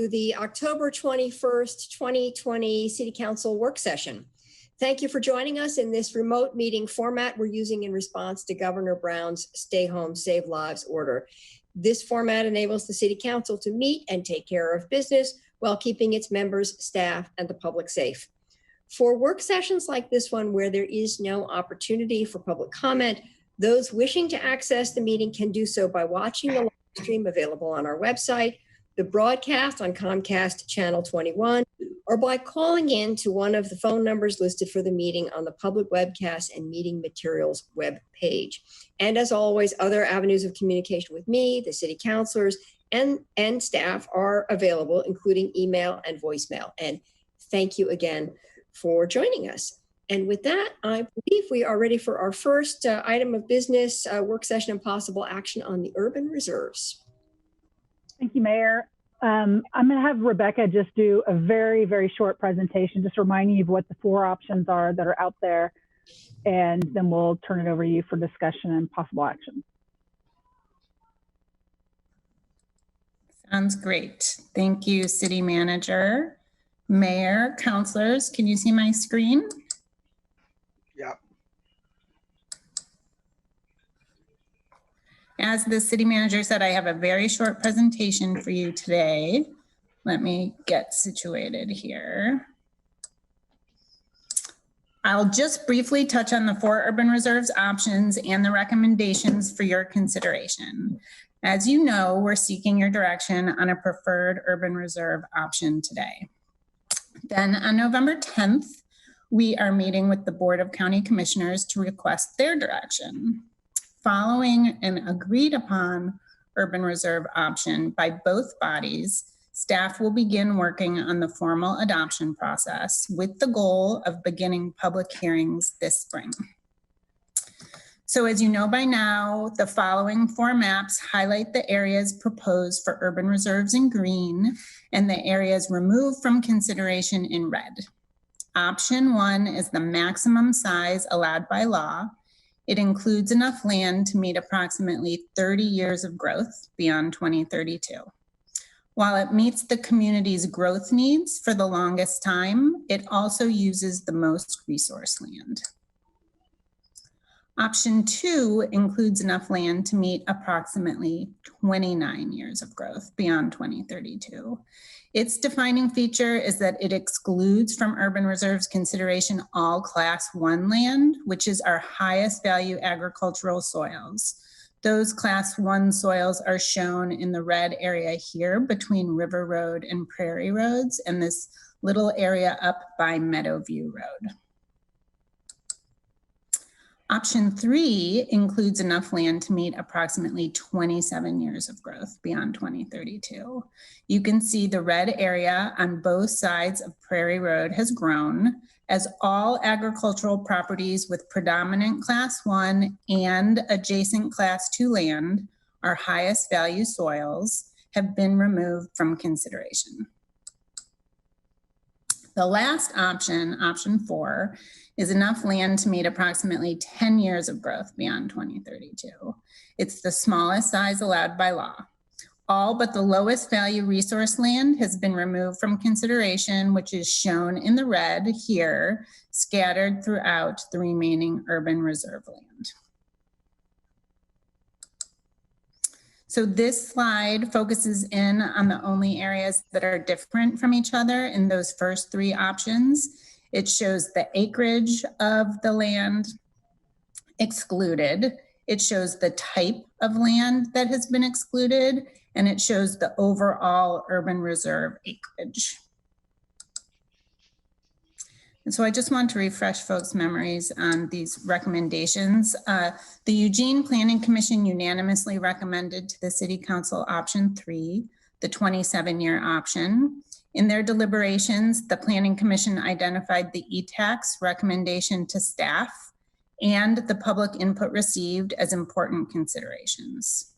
to the October 21st, 2020 City Council work session. Thank you for joining us in this remote meeting format we're using in response to Governor Brown's Stay Home, Save Lives order. This format enables the City Council to meet and take care of business while keeping its members, staff, and the public safe. For work sessions like this one, where there is no opportunity for public comment, those wishing to access the meeting can do so by watching the live stream available on our website, the broadcast on Comcast Channel 21, or by calling in to one of the phone numbers listed for the meeting on the public webcast and meeting materials web page. And as always, other avenues of communication with me, the city councilors, and staff are available, including email and voicemail. And thank you again for joining us. And with that, I believe we are ready for our first item of business, work session and possible action on the urban reserves. Thank you, Mayor. I'm going to have Rebecca just do a very, very short presentation, just reminding you of what the 4 options are that are out there, and then we'll turn it over to you for discussion and possible action. Sounds great. Thank you, City Manager. Mayor, councilors, can you see my screen? Yeah. As the city manager said, I have a very short presentation for you today. Let me get situated here. I'll just briefly touch on the 4 urban reserves options and the recommendations for your consideration. As you know, we're seeking your direction on a preferred urban reserve option today. Then on November 10th, we are meeting with the Board of County Commissioners to request their direction. Following an agreed upon urban reserve option by both bodies, staff will begin working on the formal adoption process with the goal of beginning public hearings this spring. So as you know by now, the following 4 maps highlight the areas proposed for urban reserves in green and the areas removed from consideration in red. Option 1 is the maximum size allowed by law. It includes enough land to meet approximately 30 years of growth beyond 2032. While it meets the community's growth needs for the longest time, it also uses the most resource land. Option 2 includes enough land to meet approximately 29 years of growth beyond 2032. Its defining feature is that it excludes from urban reserves consideration all Class 1 land, which is our highest value agricultural soils. Those Class 1 soils are shown in the red area here between River Road and Prairie Roads, and this little area up by Meadowview Road. Option 3 includes enough land to meet approximately 27 years of growth beyond 2032. You can see the red area on both sides of Prairie Road has grown as all agricultural properties with predominant Class 1 and adjacent Class 2 land, our highest value soils, have been removed from consideration. The last option, option 4, is enough land to meet approximately 10 years of growth beyond 2032. It's the smallest size allowed by law. All but the lowest value resource land has been removed from consideration, which is shown in the red here, scattered throughout the remaining urban reserve land. So this slide focuses in on the only areas that are different from each other in those first 3 options. It shows the acreage of the land excluded. It shows the type of land that has been excluded, and it shows the overall urban reserve acreage. And so I just want to refresh folks' memories on these recommendations. The Eugene Planning Commission unanimously recommended to the City Council option 3, the 27-year option. In their deliberations, the Planning Commission identified the ETAC's recommendation to staff and the public input received as important considerations.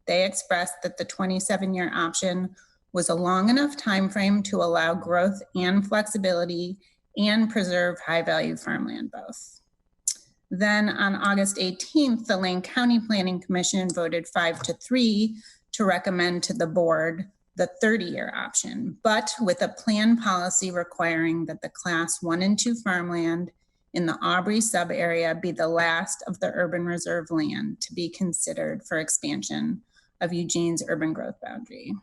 They expressed that the 27-year option was a long enough time frame to allow growth and flexibility and preserve high-value farmland both. Then on August 18th, the Lane County Planning Commission voted 5-3 to recommend to the board the 30-year option, but with a plan policy requiring that the class 1 and 2 farmland in the Aubrey sub-area be the last of the urban reserve land to be considered for expansion of Eugene's urban growth boundary.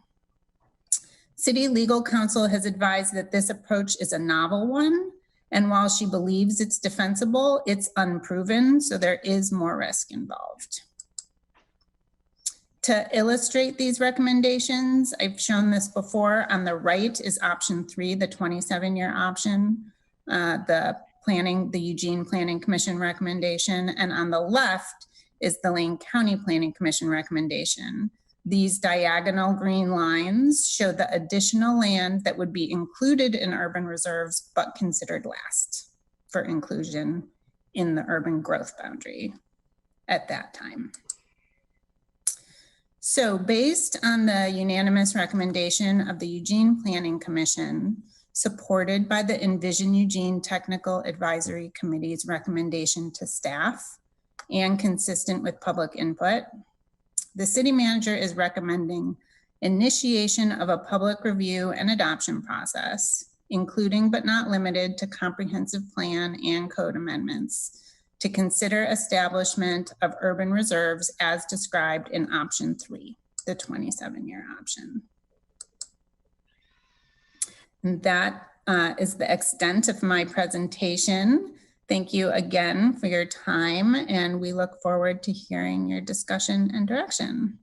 City legal counsel has advised that this approach is a novel one, and while she believes it's defensible, it's unproven, so there is more risk involved. To illustrate these recommendations, I've shown this before. On the right is option 3, the 27-year option, the Eugene Planning Commission recommendation, and on the left is the Lane County Planning Commission recommendation. These diagonal green lines show the additional land that would be included in urban reserves, but considered last for inclusion in the urban growth boundary at that time. So based on the unanimous recommendation of the Eugene Planning Commission, supported by the Envision Eugene Technical Advisory Committee's recommendation to staff, and consistent with public input, the city manager is recommending initiation of a public review and adoption process, including but not limited to comprehensive plan and code amendments, to consider establishment of urban reserves as described in option 3, the 27-year option. And that is the extent of my presentation. Thank you again for your time, and we look forward to hearing your discussion and direction.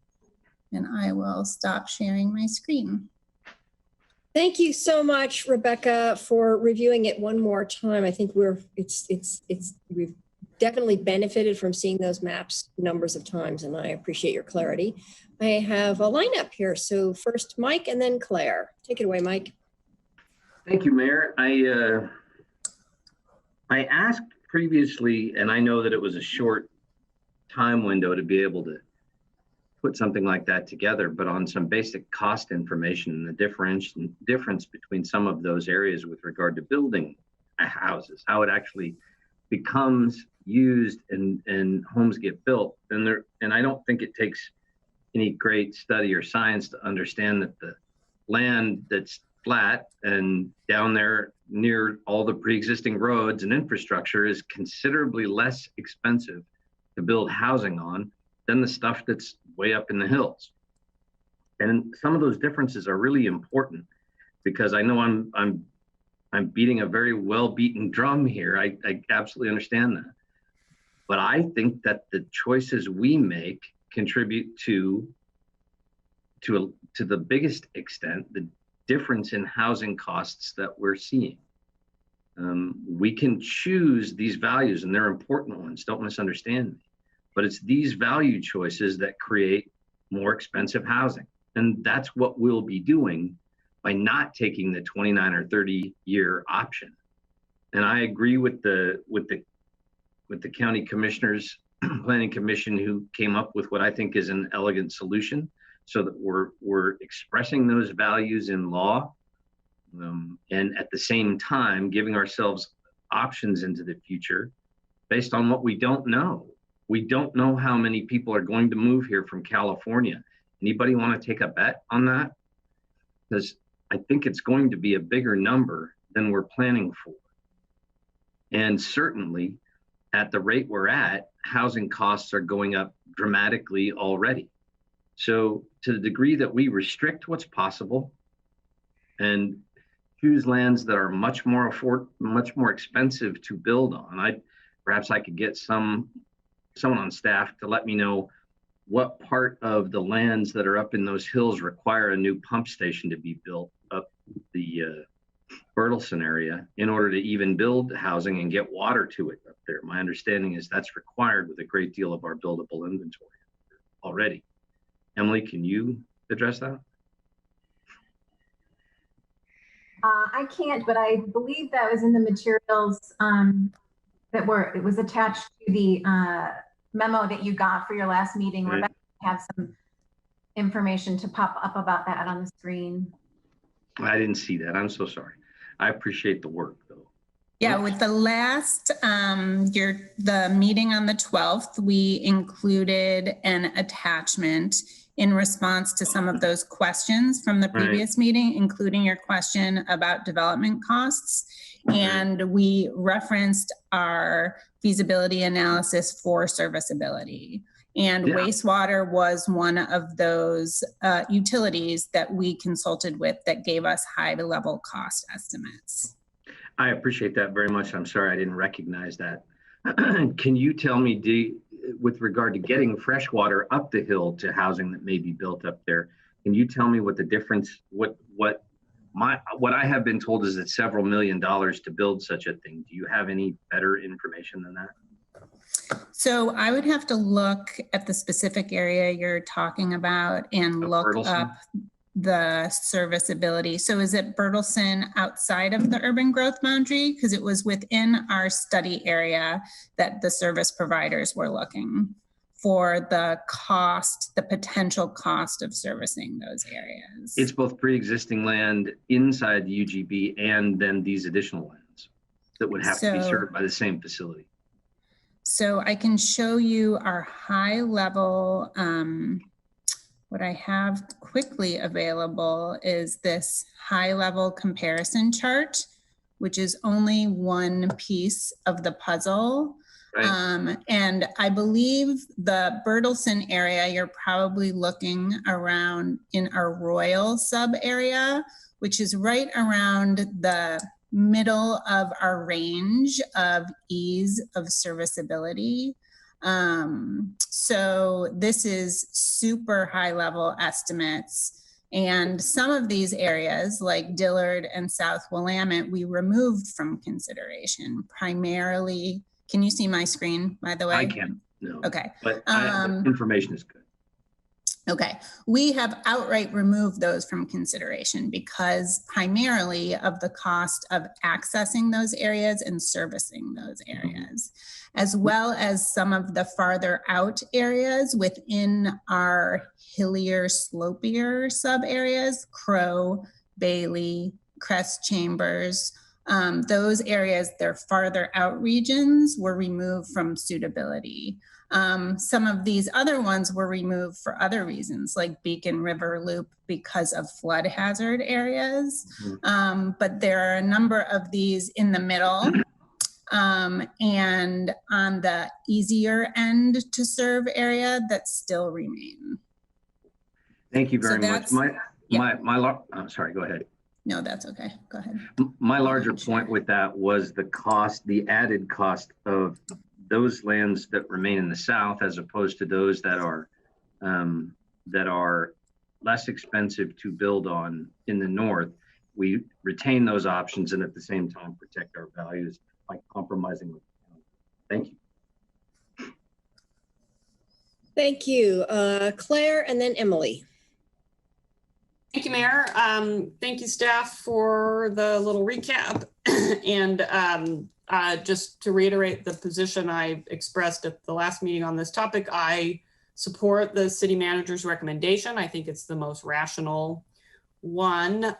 And I will stop sharing my screen. Thank you so much, Rebecca, for reviewing it one more time. I think we've definitely benefited from seeing those maps numbers of times, and I appreciate your clarity. I have a lineup here. So first Mike and then Claire. Take it away, Mike. Thank you, Mayor. I asked previously, and I know that it was a short time window to be able to put something like that together, but on some basic cost information and the difference between some of those areas with regard to building houses, how it actually becomes used and homes get built. And I don't think it takes any great study or science to understand that the land that's flat and down there near all the pre-existing roads and infrastructure is considerably less expensive to build housing on than the stuff that's way up in the hills. And some of those differences are really important, because I know I'm beating a very well-beaten drum here. I absolutely understand that. But I think that the choices we make contribute to the biggest extent the difference in housing costs that we're seeing. We can choose these values, and they're important ones, don't misunderstand me, but it's these value choices that create more expensive housing. And that's what we'll be doing by not taking the 29 or 30-year option. And I agree with the county commissioners, planning commission, who came up with what I think is an elegant solution, so that we're expressing those values in law, and at the same time giving ourselves options into the future based on what we don't know. We don't know how many people are going to move here from California. Anybody want to take a bet on that? Because I think it's going to be a bigger number than we're planning for. And certainly at the rate we're at, housing costs are going up dramatically already. So to the degree that we restrict what's possible and choose lands that are much more expensive to build on, perhaps I could get someone on staff to let me know what part of the lands that are up in those hills require a new pump station to be built up the Bertelsen area in order to even build housing and get water to it up there. My understanding is that's required with a great deal of our buildable inventory already. Emily, can you address that? I can't, but I believe that was in the materials it was attached to the memo that you got for your last meeting. Right. Rebecca have some information to pop up about that on the screen. I didn't see that. I'm so sorry. I appreciate the work, though. Yeah, with the last, the meeting on the 12th, we included an attachment in response to some of those questions from the previous meeting, including your question about development costs. And we referenced our feasibility analysis for serviceability. And wastewater was one of those utilities that we consulted with that gave us high-level cost estimates. I appreciate that very much. I'm sorry I didn't recognize that. Can you tell me, with regard to getting fresh water up the hill to housing that may be built up there, can you tell me what the difference, what I have been told is it's several $1 million to build such a thing. Do you have any better information than that? So I would have to look at the specific area you're talking about and look up the serviceability. So is it Bertelsen outside of the urban growth boundary? Because it was within our study area that the service providers were looking for the cost, the potential cost of servicing those areas. It's both pre-existing land inside the UGB and then these additional lands that would have to be served by the same facility. So I can show you our high level, what I have quickly available is this high level comparison chart, which is only one piece of the puzzle. Right. And I believe the Bertelsen area, you're probably looking around in our Royal sub area, which is right around the middle of our range of ease of serviceability. So this is super high level estimates. And some of these areas like Dillard and South Willamette, we removed from consideration primarily. Can you see my screen, by the way? I can, no. Okay. But information is good. Okay, we have outright removed those from consideration because primarily of the cost of accessing those areas and servicing those areas, as well as some of the farther out areas within our hillier, slopier sub areas, Crow, Bailey, Crest Chambers. Those areas, their farther out regions were removed from suitability. Some of these other ones were removed for other reasons, like Beacon River Loop because of flood hazard areas. But there are a number of these in the middle and on the easier end to serve area that still remain. Thank you very much. I'm sorry, go ahead. No, that's okay. Go ahead. My larger point with that was the cost, the added cost of those lands that remain in the south, as opposed to those that are less expensive to build on in the north. We retain those options and at the same time protect our values by compromising with them. Thank you. Thank you, Claire, and then Emily. Thank you, Mayor. Thank you, staff, for the little recap. And just to reiterate the position I expressed at the last meeting on this topic, I support the city manager's recommendation. I think it's the most rational one.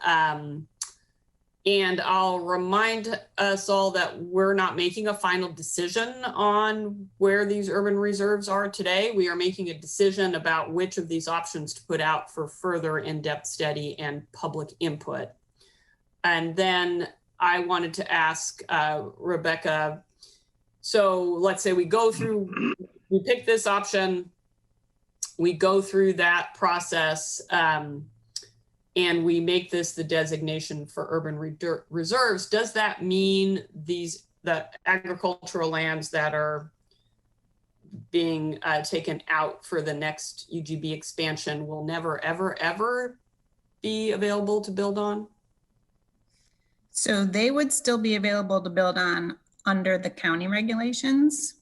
And I'll remind us all that we're not making a final decision on where these urban reserves are today. We are making a decision about which of these options to put out for further in-depth study and public input. And then I wanted to ask Rebecca, so let's say we go through, we pick this option, we go through that process, and we make this the designation for urban reserves. Does that mean the agricultural lands that are being taken out for the next UGB expansion will never, ever, ever be available to build on? So they would still be available to build on under the county regulations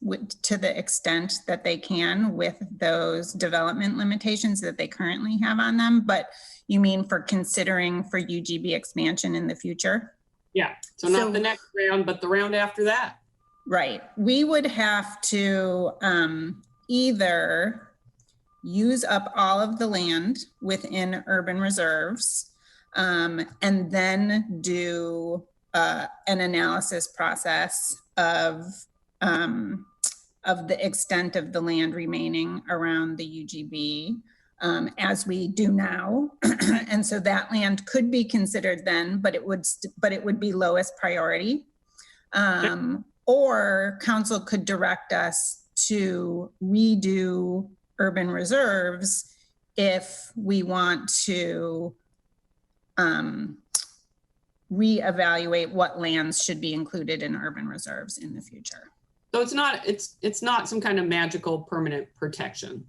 to the extent that they can with those development limitations that they currently have on them. But you mean for considering for UGB expansion in the future? Yeah, so not the next round, but the round after that. Right. We would have to either use up all of the land within urban reserves and then do an analysis process of the extent of the land remaining around the UGB, as we do now. And so that land could be considered then, but it would be lowest priority. Or council could direct us to redo urban reserves if we want to reevaluate what lands should be included in urban reserves in the future. So it's not some kind of magical permanent protection.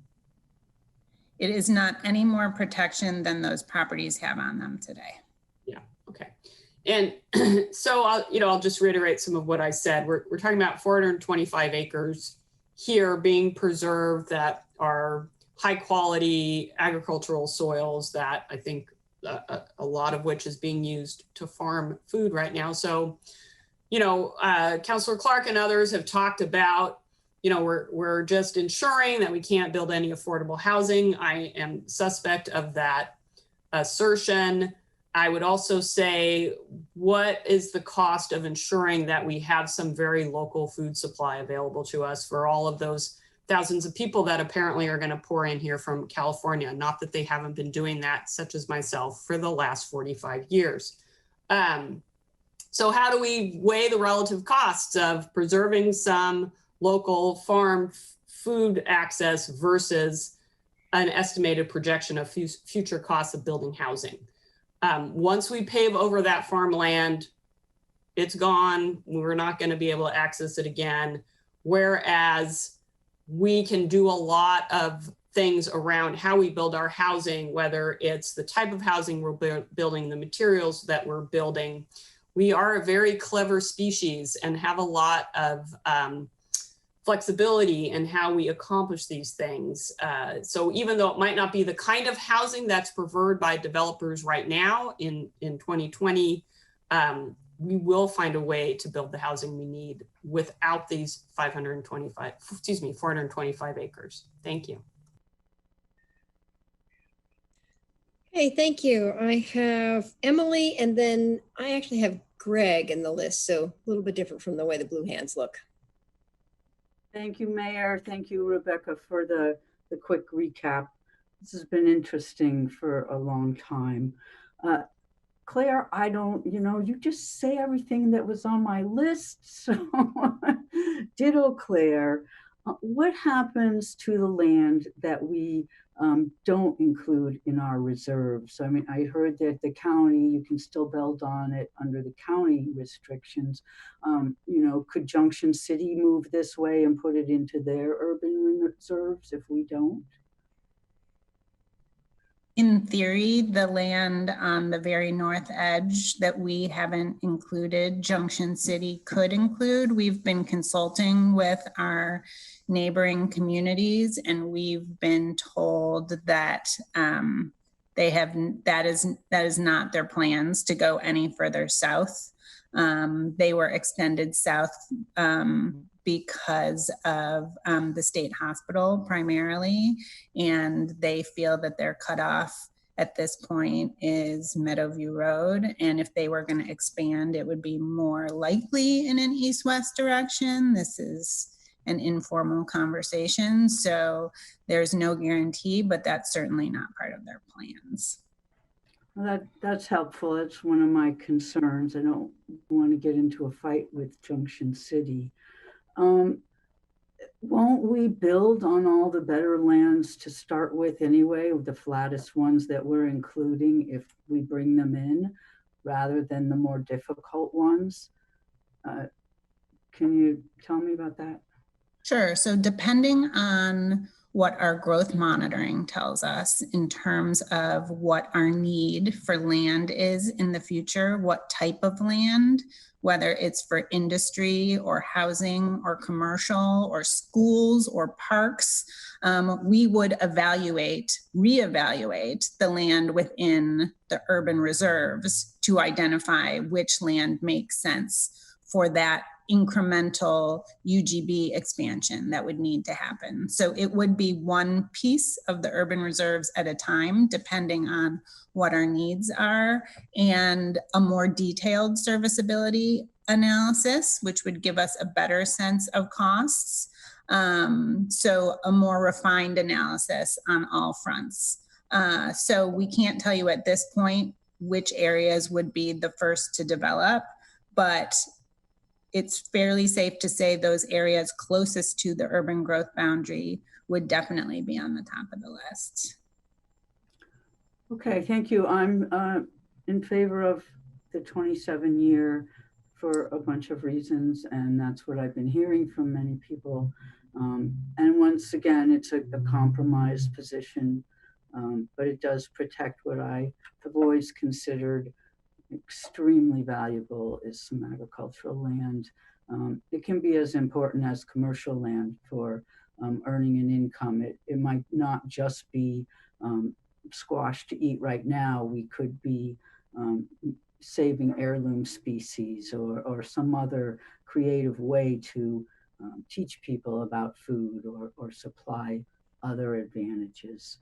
It is not any more protection than those properties have on them today. Yeah, okay. And so I'll just reiterate some of what I said. We're talking about 425 acres here being preserved that are high quality agricultural soils that I think a lot of which is being used to farm food right now. So, Councilor Clark and others have talked about, we're just ensuring that we can't build any affordable housing. I am suspect of that assertion. I would also say, what is the cost of ensuring that we have some very local food supply available to us for all of those thousands of people that apparently are going to pour in here from California? Not that they haven't been doing that, such as myself, for the last 45 years. So how do we weigh the relative costs of preserving some local farm food access versus an estimated projection of future costs of building housing? Once we pave over that farmland, it's gone. We're not going to be able to access it again. Whereas we can do a lot of things around how we build our housing, whether it's the type of housing we're building, the materials that we're building. We are a very clever species and have a lot of flexibility in how we accomplish these things. So even though it might not be the kind of housing that's preferred by developers right now in 2020, we will find a way to build the housing we need without these 425 acres. Thank you. Hey, thank you. I have Emily, and then I actually have Greg in the list, so a little bit different from the way the blue hands look. Thank you, Mayor. Thank you, Rebecca, for the quick recap. This has been interesting for a long time. Claire, you just say everything that was on my list. So ditto, Claire. What happens to the land that we don't include in our reserves? I mean, I heard that the county, you can still build on it under the county restrictions. Could Junction City move this way and put it into their urban reserves if we don't? In theory, the land on the very north edge that we haven't included, Junction City could include. We've been consulting with our neighboring communities, and we've been told that that is not their plans to go any further south. They were extended south because of the state hospital primarily, and they feel that their cutoff at this point is Meadowview Road. And if they were going to expand, it would be more likely in an east-west direction. This is an informal conversation, so there's no guarantee, but that's certainly not part of their plans. Well, that's helpful. That's one of my concerns. I don't want to get into a fight with Junction City. Won't we build on all the better lands to start with anyway, with the flattest ones that we're including if we bring them in, rather than the more difficult ones? Can you tell me about that? Sure. So depending on what our growth monitoring tells us in terms of what our need for land is in the future, what type of land, whether it's for industry or housing or commercial or schools or parks, we would reevaluate the land within the urban reserves to identify which land makes sense for that incremental UGB expansion that would need to happen. So it would be one piece of the urban reserves at a time, depending on what our needs are, and a more detailed serviceability analysis, which would give us a better sense of costs. So a more refined analysis on all fronts. So we can't tell you at this point which areas would be the first to develop, but it's fairly safe to say those areas closest to the urban growth boundary would definitely be on the top of the list. Okay, thank you. I'm in favor of the 27-year for a bunch of reasons, and that's what I've been hearing from many people. And once again, it's a compromised position, but it does protect what I have always considered extremely valuable is some agricultural land. It can be as important as commercial land for earning an income. It might not just be squash to eat right now. We could be saving heirloom species or some other creative way to teach people about food or supply other advantages.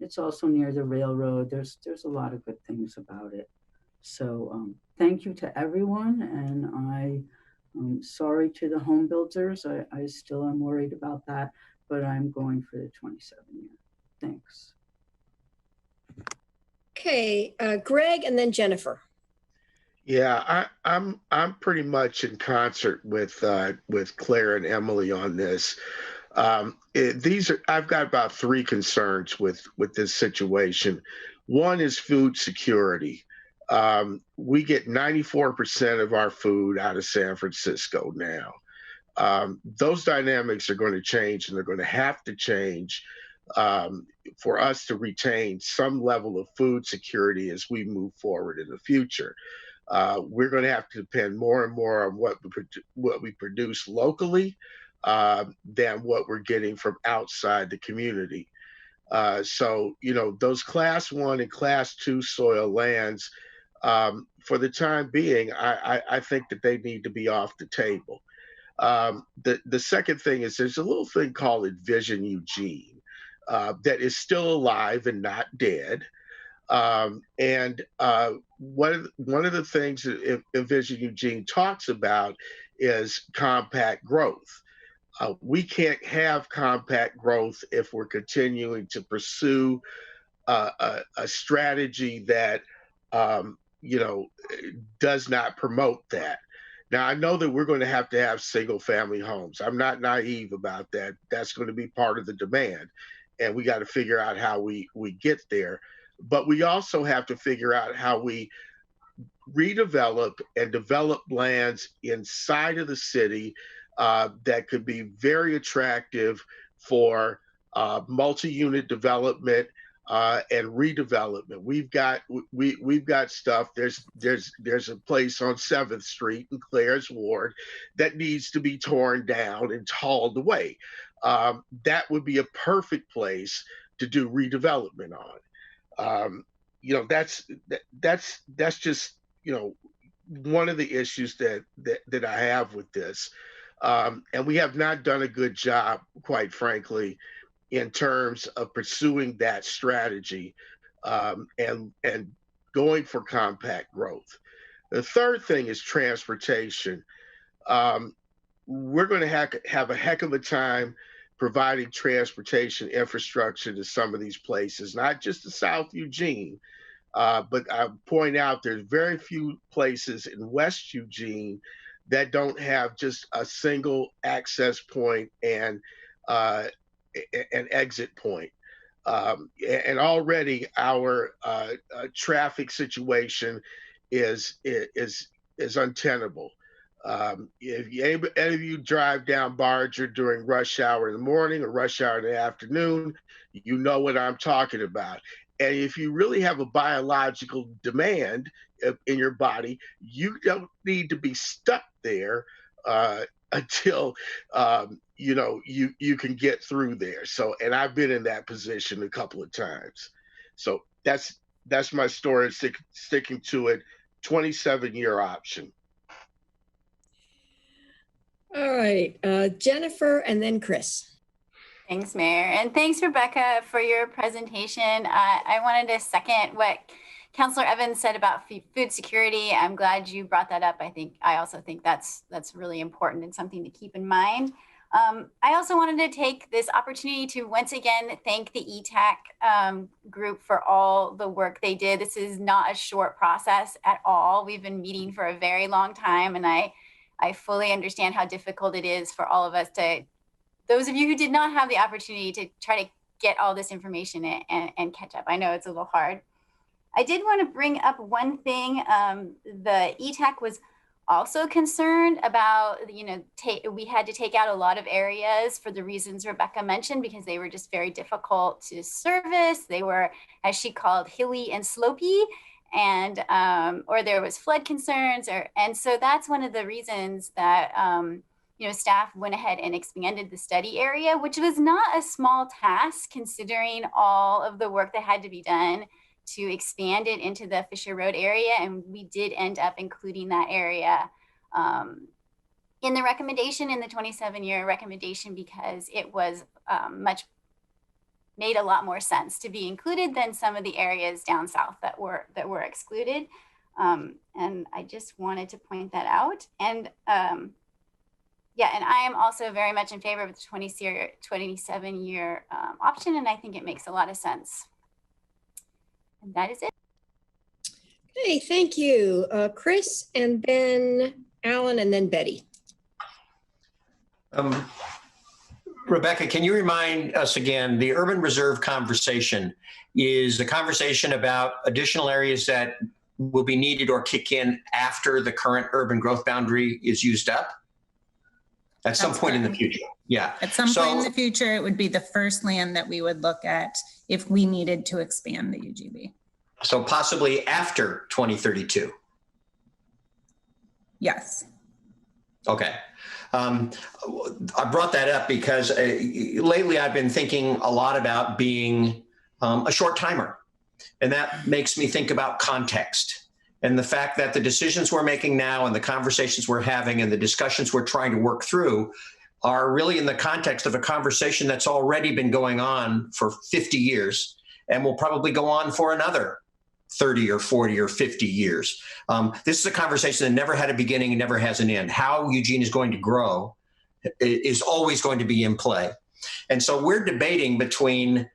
It's also near the railroad. There's a lot of good things about it. So thank you to everyone, and I'm sorry to the home builders. I still am worried about that, but I'm going for the 27-year. Thanks. Okay, Greg and then Jennifer. Yeah, I'm pretty much in concert with Claire and Emily on this. I've got about three concerns with this situation. One is food security. We get 94% of our food out of San Francisco now. Those dynamics are going to change, and they're going to have to change for us to retain some level of food security as we move forward in the future. We're going to have to depend more and more on what we produce locally than what we're getting from outside the community. So, those class 1 and class 2 soil lands, for the time being, I think that they need to be off the table. The second thing is there's a little thing called Envision Eugene that is still alive and not dead. And one of the things that Envision Eugene talks about is compact growth. We can't have compact growth if we're continuing to pursue a strategy that does not promote that. Now, I know that we're going to have single family homes. I'm not naive about that. That's going to be part of the demand, and we got to figure out how we get there. But we also have to figure out how we redevelop and develop lands inside of the city that could be very attractive for multi-unit development and redevelopment. We've got stuff. There's a place on 7th Street in Claire's ward that needs to be torn down and hauled away. That would be a perfect place to do redevelopment on. That's just one of the issues that I have with this, and we have not done a good job, quite frankly, in terms of pursuing that strategy and going for compact growth. The third thing is transportation. We're going to have a heck of a time providing transportation infrastructure to some of these places, not just to South Eugene, but I point out there's very few places in West Eugene that don't have just a single access point and an exit point. And already our traffic situation is untenable. If any of you drive down Barger during rush hour in the morning or rush hour in the afternoon, you know what I'm talking about. And if you really have a biological demand in your body, you don't need to be stuck there until you can get through there. So, and I've been in that position a couple of times. So that's my story. Sticking to it. 27-year option. All right, Jennifer and then Chris. Thanks, Mayor. And thanks, Rebecca, for your presentation. I wanted to second what Councilor Evans said about food security. I'm glad you brought that up. I also think that's really important and something to keep in mind. I also wanted to take this opportunity to once again thank the ETAC group for all the work they did. This is not a short process at all. We've been meeting for a very long time, and I fully understand how difficult it is for all of us to, those of you who did not have the opportunity to try to get all this information and catch up. I know it's a little hard. I did want to bring up one thing. The ETAC was also concerned about, we had to take out a lot of areas for the reasons Rebecca mentioned, because they were just very difficult to service. They were, as she called, hilly and slopey, and or there was flood concerns, and so that's one of the reasons that staff went ahead and expanded the study area, which was not a small task considering all of the work that had to be done to expand it into the Fisher Road area. And we did end up including that area in the recommendation, in the 27-year recommendation, because it was made a lot more sense to be included than some of the areas down south that were excluded. And I just wanted to point that out. And yeah, and I am also very much in favor of the 27-year option, and I think it makes a lot of sense. And that is it. Okay, thank you. Chris, and then Alan, and then Betty. Rebecca, can you remind us again, the urban reserve conversation is the conversation about additional areas that will be needed or kick in after the current urban growth boundary is used up? At some point in the future, yeah. At some point in the future, it would be the first land that we would look at if we needed to expand the UGB. So possibly after 2032? Yes. Okay. I brought that up because lately I've been thinking a lot about being a short timer. And that makes me think about context. And the fact that the decisions we're making now and the conversations we're having and the discussions we're trying to work through are really in the context of a conversation that's already been going on for 50 years and will probably go on for another 30 or 40 or 50 years. This is a conversation that never had a beginning and never has an end. How Eugene is going to grow is always going to be in play. And so we're debating between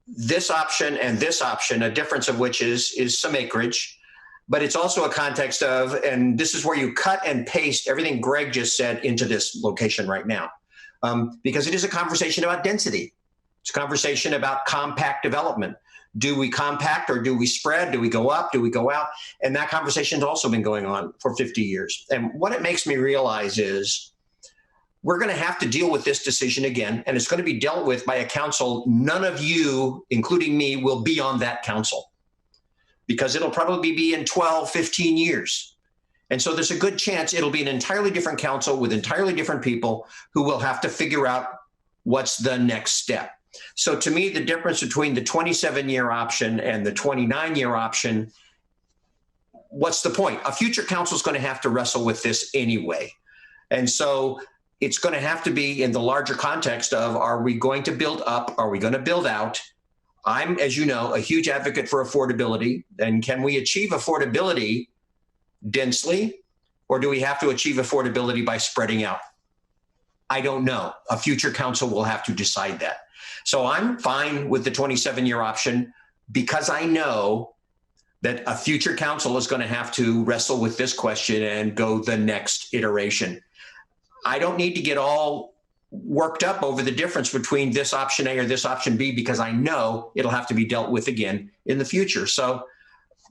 this option and this option, a difference of which is some acreage. But it's also a context of, and this is where you cut and paste everything Greg just said into this location right now, because it is a conversation about density. It's a conversation about compact development. Do we compact or do we spread? Do we go up? Do we go out? And that conversation has also been going on for 50 years. And what it makes me realize is we're going to have to deal with this decision again, and it's going to be dealt with by a council. None of you, including me, will be on that council, because it'll probably be in 12, 15 years. And so there's a good chance it'll be an entirely different council with entirely different people who will have to figure out what's the next step. So to me, the difference between the 27-year option and the 29-year option, what's the point? A future council is going to have to wrestle with this anyway. And so it's going to have to be in the larger context of, are we going to build up? Are we going to build out? I'm, as you know, a huge advocate for affordability. And can we achieve affordability densely, or do we have to achieve affordability by spreading out? I don't know. A future council will have to decide that. So I'm fine with the 27-year option because I know that a future council is going to have to wrestle with this question and go the next iteration. I don't need to get all worked up over the difference between this option A or this option B, because I know it'll have to be dealt with again in the future. So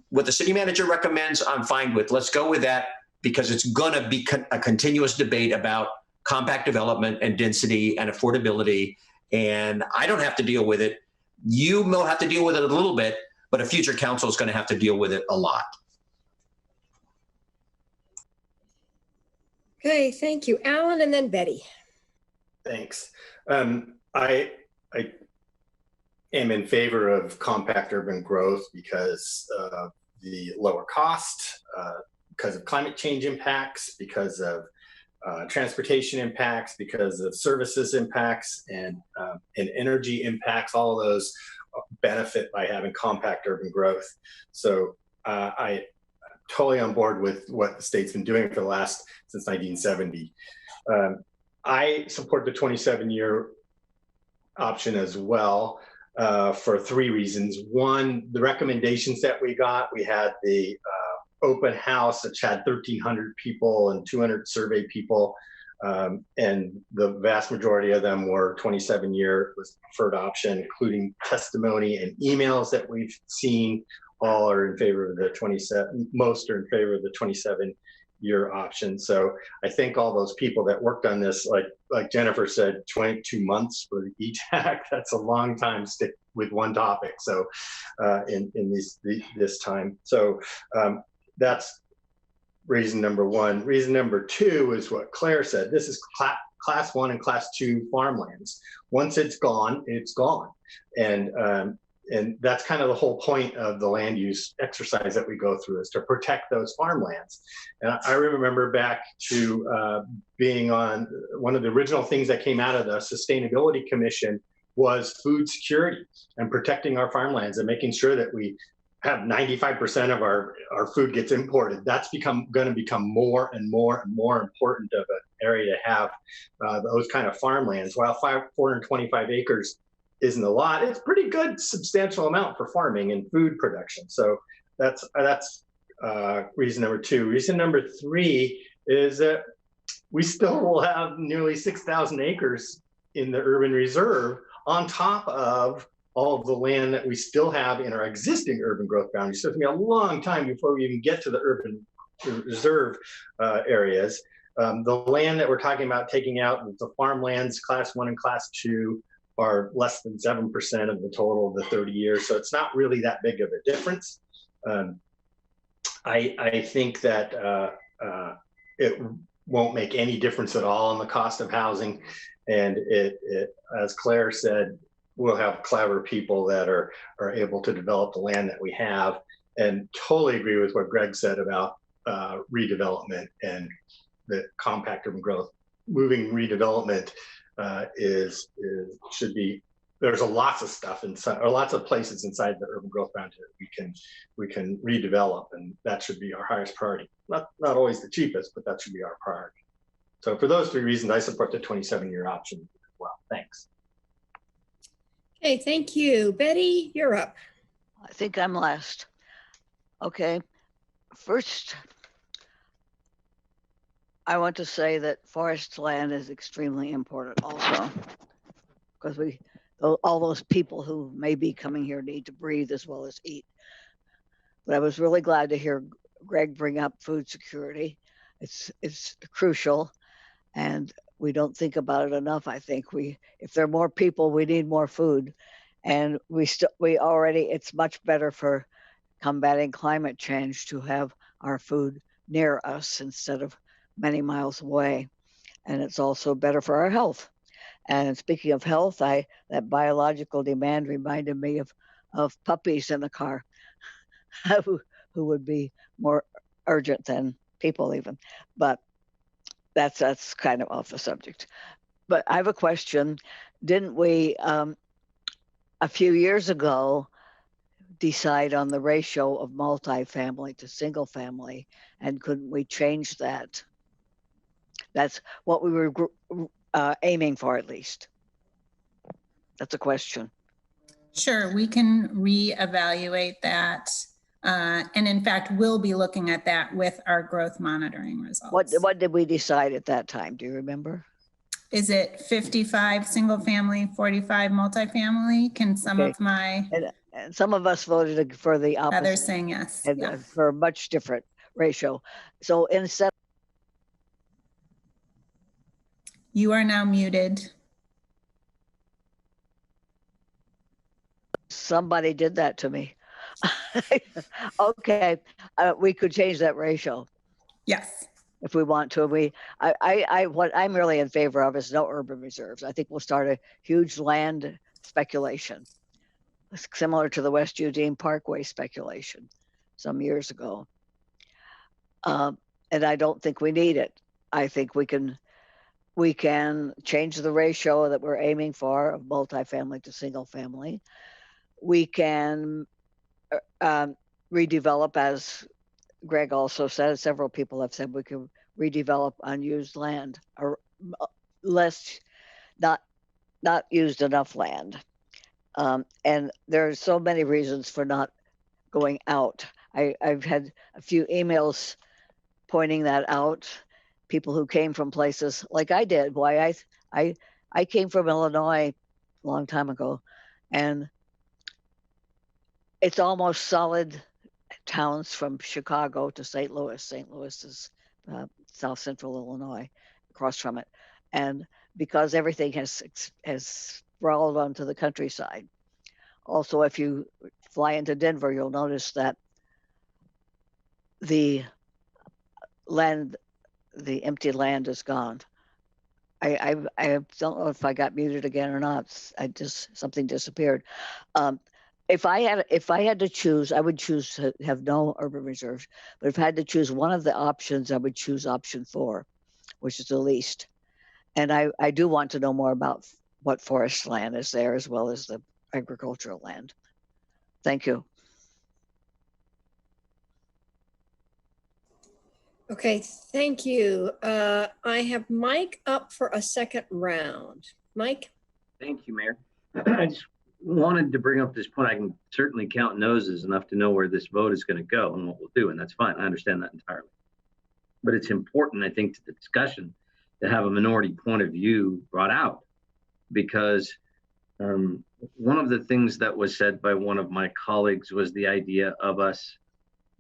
what the city manager recommends, I'm fine with. Let's go with that, because it's going to be a continuous debate about compact development and density and affordability. And I don't have to deal with it. You will have to deal with it a little bit, but a future council is going to have to deal with it a lot. Okay, thank you. Alan, and then Betty. Thanks. I am in favor of compact urban growth because of the lower cost, because of climate change impacts, because of transportation impacts, because of services impacts, and energy impacts. All of those benefit by having compact urban growth. So I'm totally on board with what the state's been doing for the since 1970. I support the 27-year option as well for 3 reasons. One, the recommendations that we got, we had the open house, which had 1,300 people and 200 survey people. And the vast majority of them were 27-year was the preferred option, including testimony and emails that we've seen. All are in favor of the 27, most are in favor of the 27-year option. So I think all those people that worked on this, like Jennifer said, 22 months for the ETAC, that's a long time stick with one topic. So in this time. So that's reason number one. Reason number two is what Claire said. This is class 1 and class 2 farmlands. Once it's gone, it's gone. And that's kind of the whole point of the land use exercise that we go through, is to protect those farmlands. And I remember back to being on one of the original things that came out of the Sustainability Commission was food security and protecting our farmlands and making sure that we have 95% of our food gets imported. That's going to become more and more and more important of an area to have those kind of farmlands. While 425 acres isn't a lot, it's pretty good, substantial amount for farming and food production. So that's reason number two. Reason number three is that we still will have nearly 6,000 acres in the urban reserve on top of all of the land that we still have in our existing urban growth boundaries. So it's gonna be a long time before we even get to the urban reserve areas. The land that we're talking about taking out, the farmlands, class 1 and class 2, are less than 7% of the total of the 30 years. So it's not really that big of a difference. I think that it won't make any difference at all in the cost of housing. And it as Claire said, we'll have clever people that are able to develop the land that we have. And totally agree with what Greg said about redevelopment and the compact urban growth. Moving redevelopment should be, there's lots of stuff inside, or lots of places inside the urban growth boundary that we can redevelop, and that should be our highest priority. Not always the cheapest, but that should be our priority. So for those 3 reasons, I support the 27-year option as well. Thanks. Okay, thank you. Betty, you're up. I think I'm last. Okay, first, I want to say that forest land is extremely important also, because all those people who may be coming here need to breathe as well as eat. But I was really glad to hear Greg bring up food security. It's crucial, and we don't think about it enough. I think if there are more people, we need more food, and it's much better for combating climate change to have our food near us instead of many miles away. And it's also better for our health. And speaking of health, that biological demand reminded me of puppies in the car who would be more urgent than people even. But that's kind of off the subject. But I have a question. Didn't we, a few years ago, decide on the ratio of multifamily to single family, and couldn't we change that? That's what we were aiming for, at least. That's a question. Sure, we can reevaluate that. And in fact, we'll be looking at that with our growth monitoring results. What did we decide at that time? Do you remember? Is it 55 single family, 45 multifamily? Can some of my... And some of us voted for the opposite. Others saying yes. And yeah, for a much different ratio. So instead... You are now muted. Somebody did that to me. Okay, we could change that ratio. Yes. If we want to. What I'm really in favor of is no urban reserves. I think we'll start a huge land speculation, similar to the West Eugene Parkway speculation some years ago. And I don't think we need it. I think we can change the ratio that we're aiming for of multifamily to single family. We can redevelop, as Greg also said, several people have said we can redevelop unused land or less, not used enough land. And there are so many reasons for not going out. I've had a few emails pointing that out. People who came from places like I did. Why I came from Illinois a long time ago, and it's almost solid towns from Chicago to St. Louis. St. Louis is South Central Illinois, across from it, and because everything has sprawled onto the countryside. Also, if you fly into Denver, you'll notice that the empty land is gone. I don't know if I got muted again or not. Something disappeared. If I had to choose, I would choose to have no urban reserves. But if I had to choose one of the options, I would choose option 4, which is the least. And I do want to know more about what forest land is there, as well as the agricultural land. Thank you. Okay, thank you. I have Mike up for a second round. Mike? Thank you, Mayor. I just wanted to bring up this point. I can certainly count noses enough to know where this vote is going to go and what we'll do, and that's fine. I understand that entirely. But it's important, I think, to the discussion to have a minority point of view brought out, because one of the things that was said by one of my colleagues was the idea of us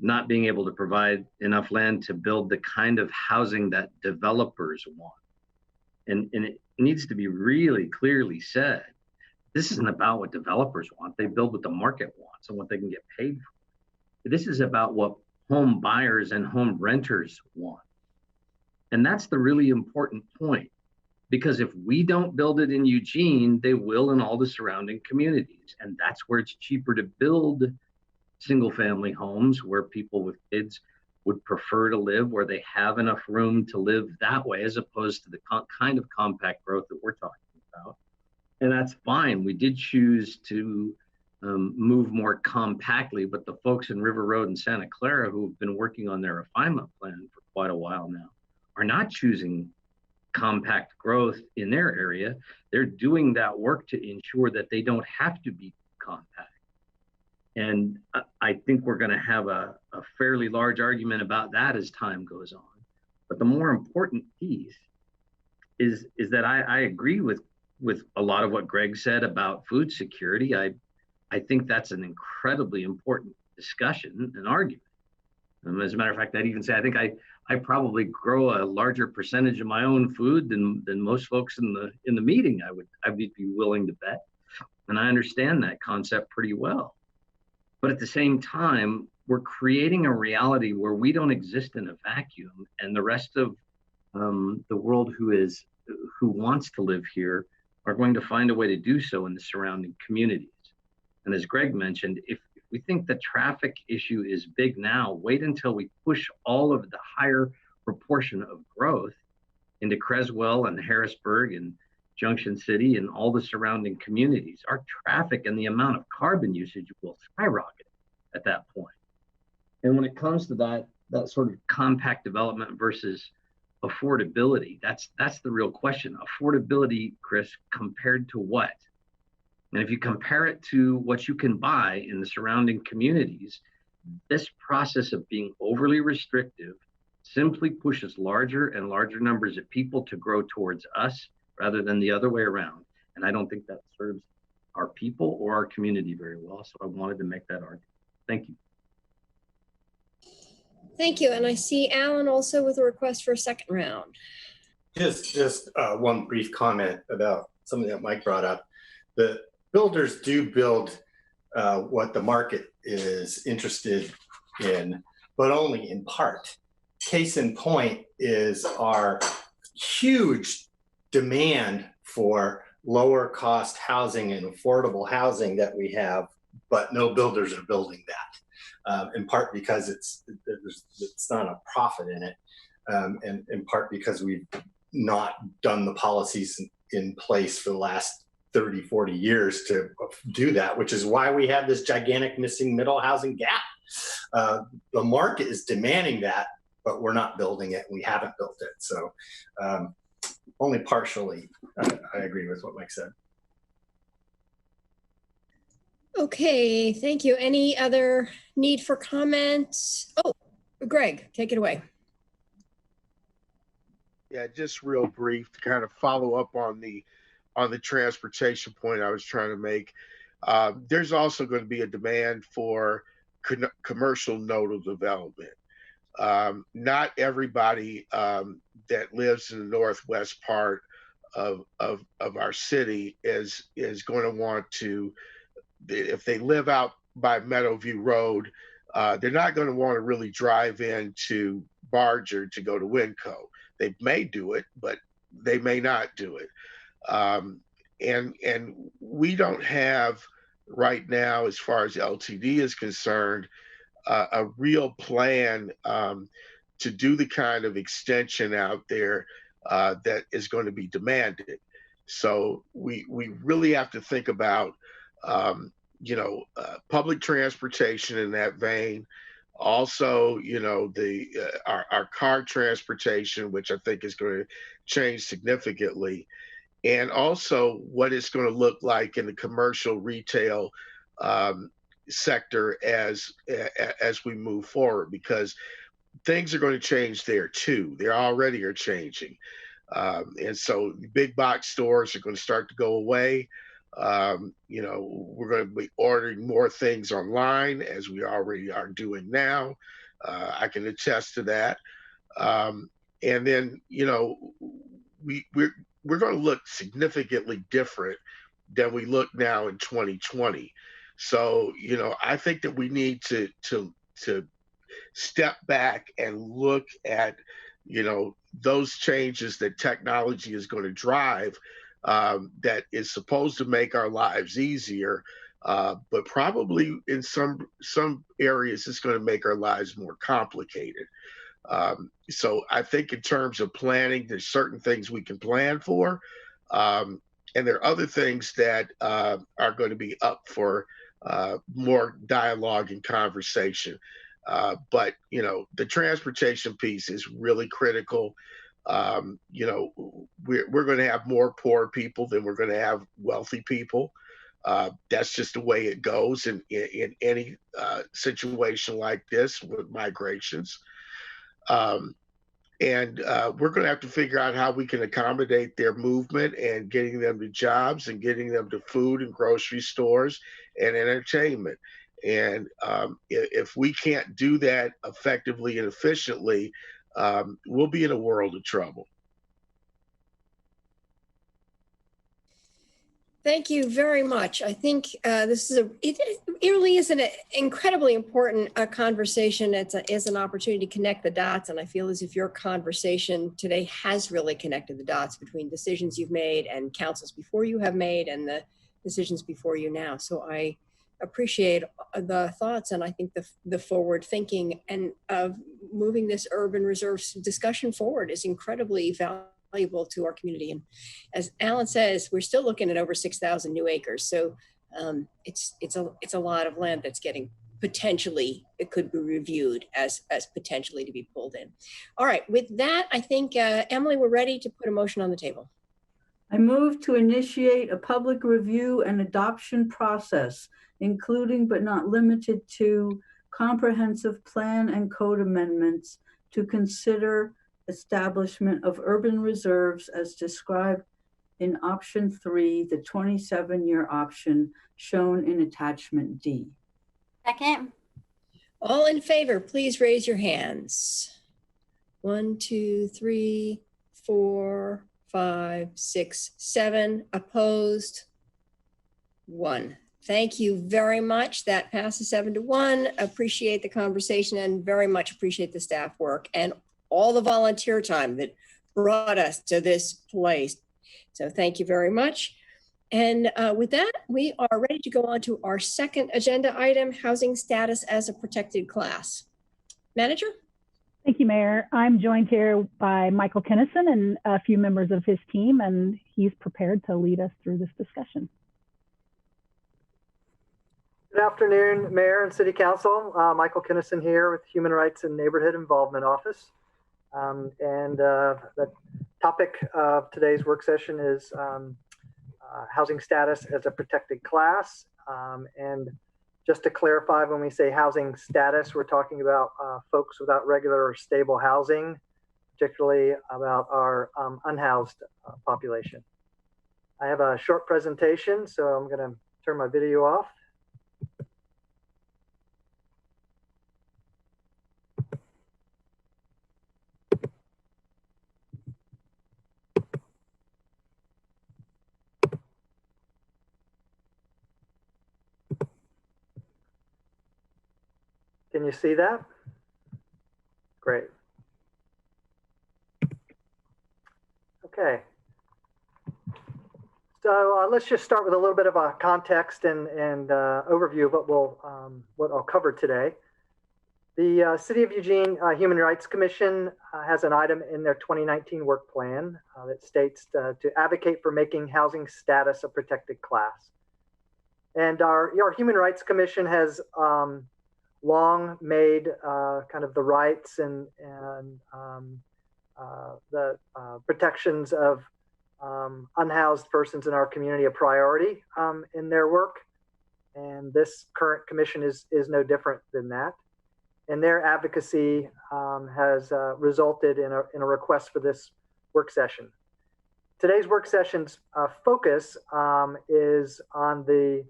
not being able to provide enough land to build the kind of housing that developers want. And it needs to be really clearly said, this isn't about what developers want. They build what the market wants and what they can get paid for. This is about what home buyers and home renters want. And that's the really important point, because if we don't build it in Eugene, they will in all the surrounding communities. And that's where it's cheaper to build single family homes, where people with kids would prefer to live, where they have enough room to live that way, as opposed to the kind of compact growth that we're talking about. And that's fine. We did choose to move more compactly, but the folks in River Road and Santa Clara who have been working on their refinement plan for quite a while now are not choosing compact growth in their area. They're doing that work to ensure that they don't have to be compact. And I think we're going to have a fairly large argument about that as time goes on. But the more important piece is that I agree with a lot of what Greg said about food security. I think that's an incredibly important discussion and argument. As a matter of fact, I'd even say I think I probably grow a larger percentage of my own food than most folks in the meeting. I'd be willing to bet, and I understand that concept pretty well. But at the same time, we're creating a reality where we don't exist in a vacuum, and the rest of the world who wants to live here are going to find a way to do so in the surrounding communities. And as Greg mentioned, if we think the traffic issue is big now, wait until we push all of the higher proportion of growth into Creswell and Harrisburg and Junction City and all the surrounding communities. Our traffic and the amount of carbon usage will skyrocket at that point. And when it comes to that sort of compact development versus affordability, that's the real question. Affordability, Chris, compared to what? And if you compare it to what you can buy in the surrounding communities, this process of being overly restrictive simply pushes larger and larger numbers of people to grow towards us rather than the other way around. And I don't think that serves our people or our community very well. So I wanted to make that argument. Thank you. Thank you. And I see Alan also with a request for a second round. Just one brief comment about something that Mike brought up. The builders do build what the market is interested in, but only in part. Case in point is our huge demand for lower cost housing and affordable housing that we have, but no builders are building that. In part because it's not a profit in it, and in part because we've not done the policies in place for the last 30, 40 years to do that, which is why we have this gigantic missing middle housing gap. The market is demanding that, but we're not building it. We haven't built it. So only partially. I agree with what Mike said. Okay, thank you. Any other need for comments? Oh, Greg, take it away. Yeah, just real brief to kind of follow up on the transportation point I was trying to make. There's also going to be a demand for commercial nodal development. Not everybody that lives in the northwest part of our city is going to want to, if they live out by Meadowview Road, they're not going to want to really drive into Barger to go to Winco. They may do it, but they may not do it. And we don't have right now, as far as LTD is concerned, a real plan to do the kind of extension out there that is going to be demanded. So we really have to think about public transportation in that vein. Also, our car transportation, which I think is going to change significantly, and also what it's going to look like in the commercial retail sector as we move forward, because things are going to change there too. They already are changing, and so big box stores are going to start to go away. We're going to be ordering more things online, as we already are doing now. I can attest to that. And then, we're going to look significantly different than we look now in 2020. So, I think that we need to step back and look at, those changes that technology is going to drive, that is supposed to make our lives easier, but probably in some areas it's going to make our lives more complicated. So I think in terms of planning, there's certain things we can plan for, and there are other things that are going to be up for more dialogue and conversation. But the transportation piece is really critical. We're going to have more poor people than we're going to have wealthy people. That's just the way it goes in any situation like this with migrations. And we're going to have to figure out how we can accommodate their movement and getting them to jobs and getting them to food and grocery stores and entertainment. And if we can't do that effectively and efficiently, we'll be in a world of trouble. Thank you very much. I think this is it really is an incredibly important conversation. It is an opportunity to connect the dots, and I feel as if your conversation today has really connected the dots between decisions you've made and councils before you have made and the decisions before you now. So I appreciate the thoughts, and I think the forward thinking and of moving this urban reserves discussion forward is incredibly valuable to our community. And as Alan says, we're still looking at over 6,000 new acres. So it's a lot of land that's getting potentially, it could be reviewed as potentially to be pulled in. All right, with that, I think, Emily, we're ready to put a motion on the table. I move to initiate a public review and adoption process, including but not limited to comprehensive plan and code amendments to consider establishment of urban reserves as described in option 3, the 27-year option shown in attachment D. Second. All in favor, please raise your hands. 1, 2, 3, 4, 5, 6, 7. Opposed? 1. Thank you very much. That passes 7-1. Appreciate the conversation and very much appreciate the staff work and all the volunteer time that brought us to this place. So thank you very much. And with that, we are ready to go on to our second agenda item, housing status as a protected class. Manager? Thank you, Mayor. I'm joined here by Michael Kinnison and a few members of his team, and he's prepared to lead us through this discussion. Good afternoon, Mayor and City Council. Michael Kinnison here with Human Rights and Neighborhood Involvement Office. That topic of today's work session is housing status as a protected class. And just to clarify, when we say housing status, we're talking about folks without regular or stable housing, particularly about our unhoused population. I have a short presentation, so I'm going to turn my video off. Can you see that? Great. Okay. So let's just start with a little bit of a context and overview of what I'll cover today. The City of Eugene Human Rights Commission has an item in their 2019 work plan that states to advocate for making housing status a protected class. And our Human Rights Commission has long made kind of the rights and the protections of unhoused persons in our community a priority in their work. And this current commission is no different than that. And their advocacy has resulted in a request for this work session. Today's work session's focus is on the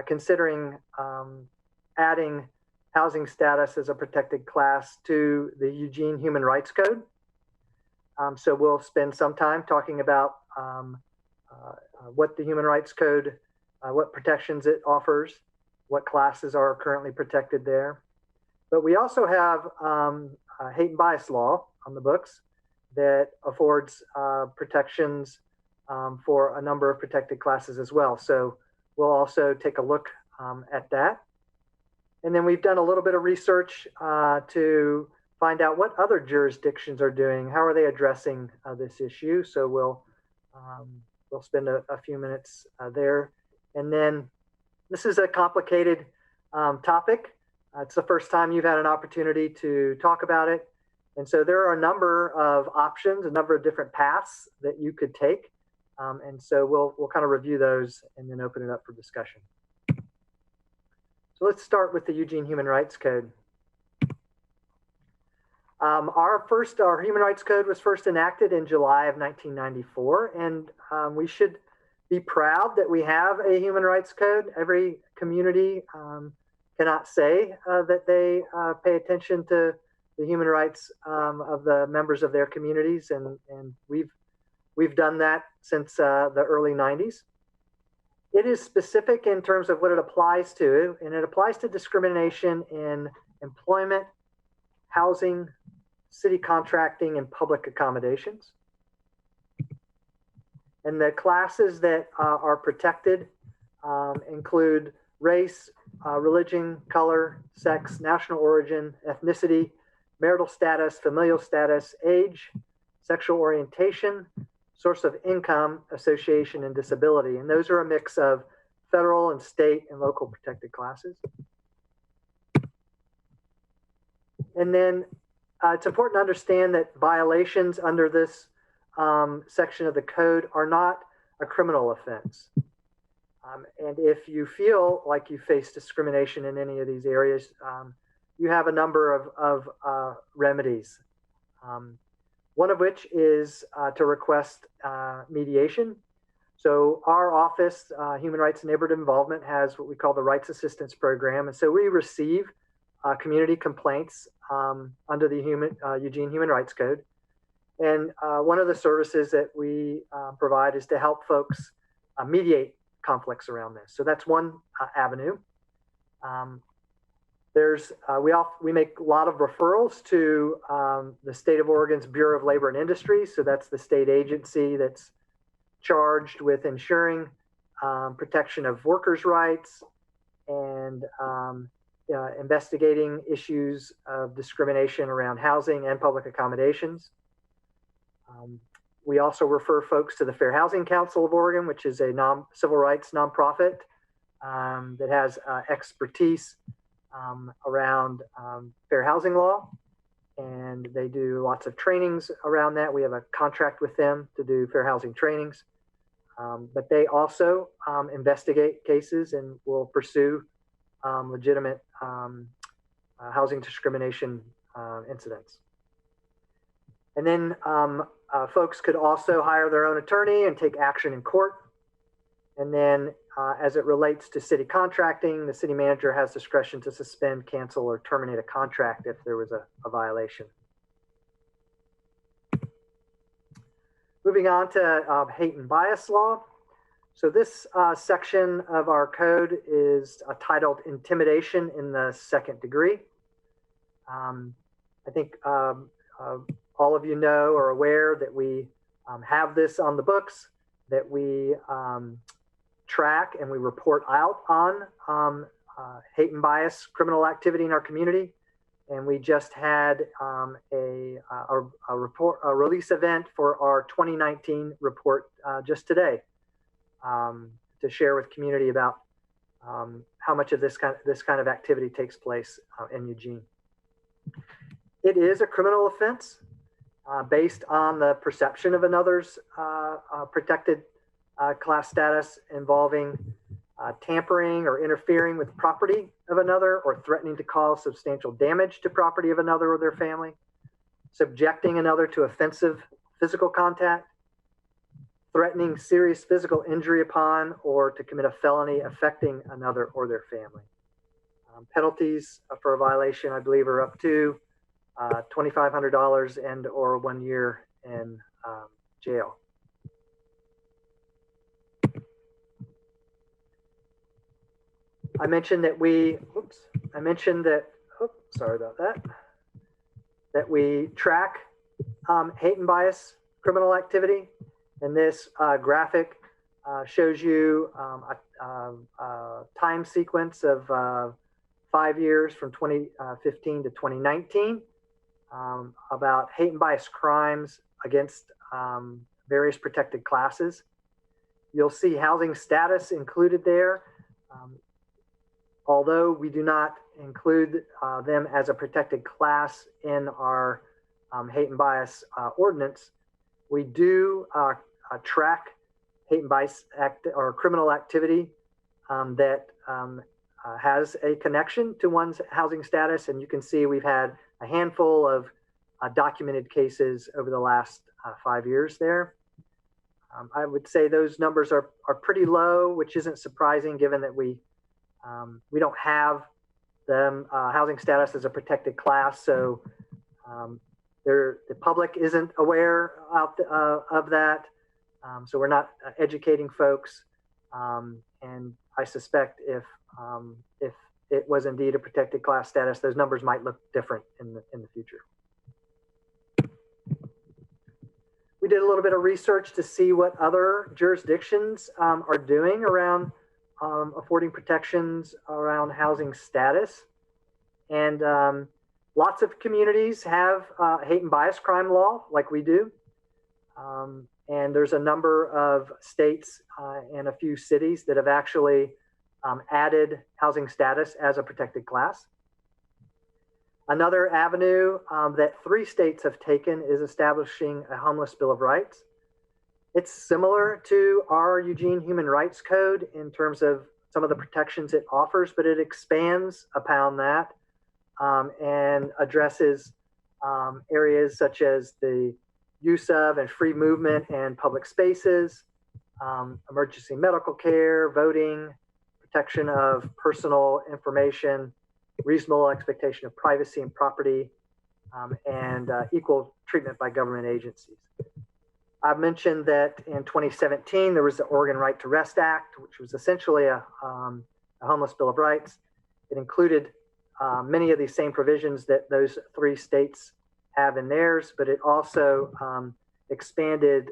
considering adding housing status as a protected class to the Eugene Human Rights Code. So we'll spend some time talking about what the Human Rights Code, what protections it offers, what classes are currently protected there. But we also have hate and bias law on the books that affords protections for a number of protected classes as well. So we'll also take a look at that. And then we've done a little bit of research to find out what other jurisdictions are doing. How are they addressing this issue? So we'll spend a few minutes there. And then this is a complicated topic. It's the first time you've had an opportunity to talk about it. And so there are a number of options, a number of different paths that you could take. And so we'll kind of review those and then open it up for discussion. So let's start with the Eugene Human Rights Code. Our Human Rights Code was first enacted in July of 1994, and we should be proud that we have a Human Rights Code. Every community cannot say that they pay attention to the human rights of the members of their communities, and we've done that since the early 90s. It is specific in terms of what it applies to, and it applies to discrimination in employment, housing, city contracting, and public accommodations. And the classes that are protected include race, religion, color, sex, national origin, ethnicity, marital status, familial status, age, sexual orientation, source of income, association, and disability. And those are a mix of federal and state and local protected classes. And then it's important to understand that violations under this section of the code are not a criminal offense. And if you feel like you face discrimination in any of these areas, you have a number of remedies. One of which is to request mediation. So our office, Human Rights and Neighborhood Involvement, has what we call the Rights Assistance Program. And so we receive community complaints under the Eugene Human Rights Code. And one of the services that we provide is to help folks mediate conflicts around this. So that's one avenue. We make a lot of referrals to the state of Oregon's Bureau of Labor and Industry. So that's the state agency that's charged with ensuring protection of workers' rights and investigating issues of discrimination around housing and public accommodations. We also refer folks to the Fair Housing Council of Oregon, which is a civil rights nonprofit that has expertise around fair housing law and they do lots of trainings around that. We have a contract with them to do fair housing trainings. But they also investigate cases and will pursue legitimate housing discrimination incidents. And then folks could also hire their own attorney and take action in court. And then as it relates to city contracting, the city manager has discretion to suspend, cancel, or terminate a contract if there was a violation. Moving on to hate and bias law. So this section of our code is titled Intimidation in the Second Degree. I think all of you know or are aware that we have this on the books, that we track and we report out on hate and bias criminal activity in our community. And we just had a release event for our 2019 report just today to share with community about how much of this kind of activity takes place in Eugene. It is a criminal offense based on the perception of another's protected class status involving tampering or interfering with property of another, or threatening to cause substantial damage to property of another or their family, subjecting another to offensive physical contact, threatening serious physical injury upon or to commit a felony affecting another or their family. Penalties for a violation, I believe, are up to $2,500 and or 1 year in jail. I mentioned that sorry about that, that we track hate and bias criminal activity. And this graphic shows you a time sequence of 5 years from 2015 to 2019 about hate and bias crimes against various protected classes. You'll see housing status included there. Although we do not include them as a protected class in our hate and bias ordinance, we do track hate and bias or criminal activity that has a connection to one's housing status. And you can see we've had a handful of documented cases over the last 5 years there. I would say those numbers are pretty low, which isn't surprising given that we don't have them housing status as a protected class. So the public isn't aware of that. So we're not educating folks. And I suspect if it was indeed a protected class status, those numbers might look different in the future. We did a little bit of research to see what other jurisdictions are doing around affording protections around housing status. And lots of communities have hate and bias crime law like we do. And there's a number of states and a few cities that have actually added housing status as a protected class. Another avenue that 3 states have taken is establishing a homeless bill of rights. It's similar to our Eugene Human Rights Code in terms of some of the protections it offers, but it expands upon that and addresses areas such as the use of and free movement in public spaces, emergency medical care, voting, protection of personal information, reasonable expectation of privacy and property, and equal treatment by government agencies. I've mentioned that in 2017, there was the Oregon Right to Rest Act, which was essentially a homeless bill of rights. It included many of these same provisions that those 3 states have in theirs, but it also expanded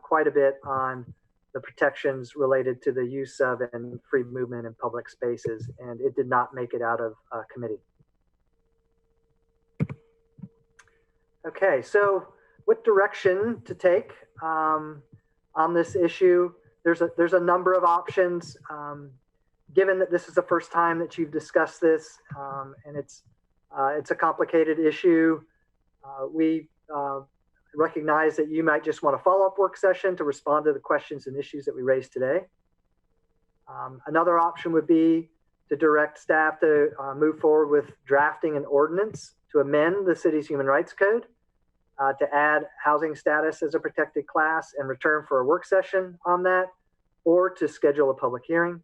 quite a bit on the protections related to the use of and free movement in public spaces, and it did not make it out of committee. Okay, so what direction to take on this issue? There's a number of options. Given that this is the first time that you've discussed this, and it's a complicated issue, We recognize that you might just want a follow-up work session to respond to the questions and issues that we raised today. Another option would be to direct staff to move forward with drafting an ordinance to amend the city's human rights code to add housing status as a protected class and return for a work session on that, or to schedule a public hearing.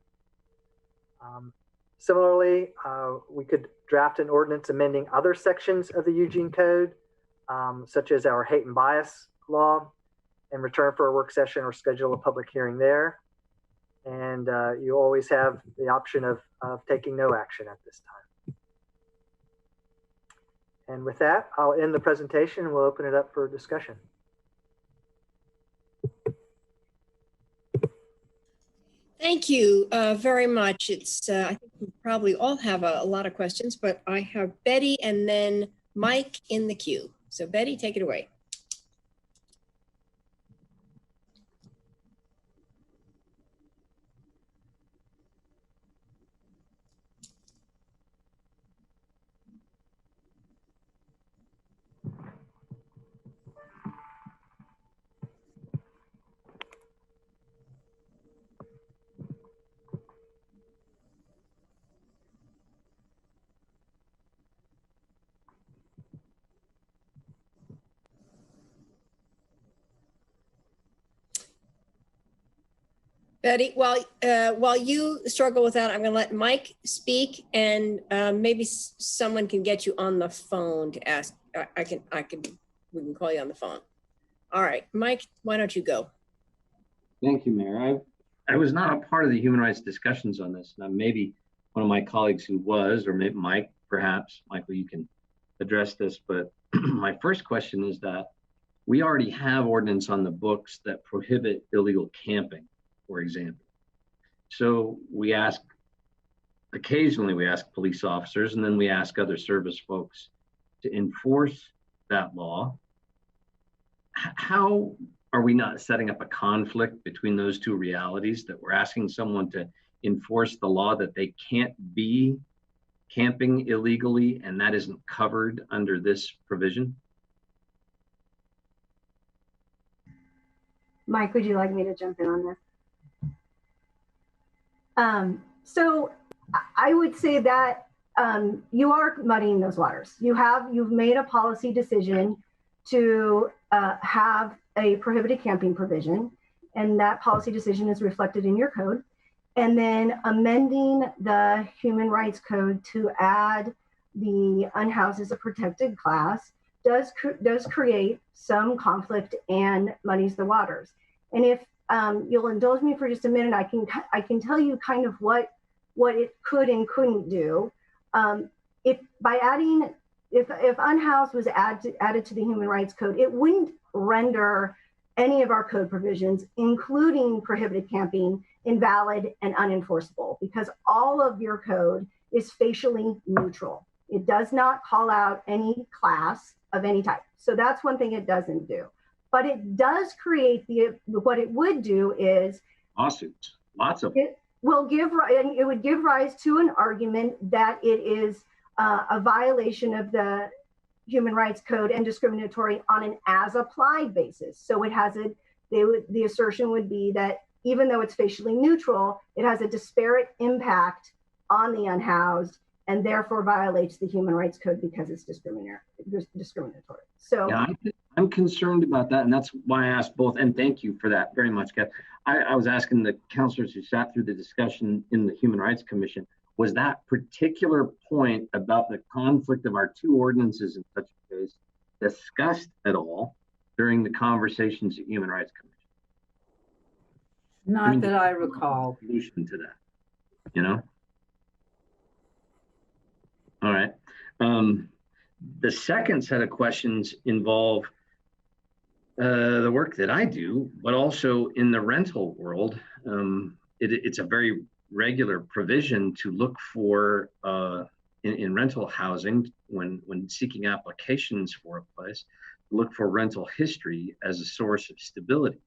Similarly, we could draft an ordinance amending other sections of the Eugene Code, such as our hate and bias law, and return for a work session or schedule a public hearing there. And you always have the option of taking no action at this time. And with that, I'll end the presentation and we'll open it up for discussion. Thank you very much. It's I think we probably all have a lot of questions, but I have Betty and then Mike in the queue. So Betty, take it away. Betty, while you struggle with that, I'm going to let Mike speak, and maybe someone can get you on the phone to ask. We can call you on the phone. All right, Mike, why don't you go? Thank you, Mayor. I was not a part of the human rights discussions on this. Now, maybe one of my colleagues who was, or maybe Mike, perhaps. Michael, you can address this, but my first question is that we already have ordinance on the books that prohibit illegal camping, for example. So occasionally we ask police officers, and then we ask other service folks to enforce that law. How are we not setting up a conflict between those two realities, that we're asking someone to enforce the law that they can't be camping illegally, and that isn't covered under this provision? Mike, would you like me to jump in on this? So I would say that you are muddying those waters. You've made a policy decision to have a prohibited camping provision, and that policy decision is reflected in your code. And then amending the Human Rights Code to add the unhoused as a protected class does create some conflict and muddies the waters. And if you'll indulge me for just a minute, I can tell you kind of what it could and couldn't do. If unhoused was added to the Human Rights Code, it wouldn't render any of our code provisions, including prohibited camping, invalid and unenforceable, because all of your code is facially neutral. It does not call out any class of any type. So that's one thing it doesn't do. But it does create what it would do is lawsuits, lots of. It would give rise to an argument that it is a violation of the Human Rights Code and discriminatory on an as applied basis. So it has the assertion would be that even though it's facially neutral, it has a disparate impact on the unhoused and therefore violates the Human Rights Code because it's discriminatory. So yeah, I'm concerned about that, and that's why I asked both. And thank you for that very much, Kath. I was asking the counselors who sat through the discussion in the Human Rights Commission, was that particular point about the conflict of our two ordinances in such a case discussed at all during the conversations at Human Rights Commission? Not that I recall. Solution to that, you know? All right. The second set of questions involve the work that I do, but also in the rental world. It's a very regular provision to look for in rental housing when seeking applications for a place, look for rental history as a source of stability.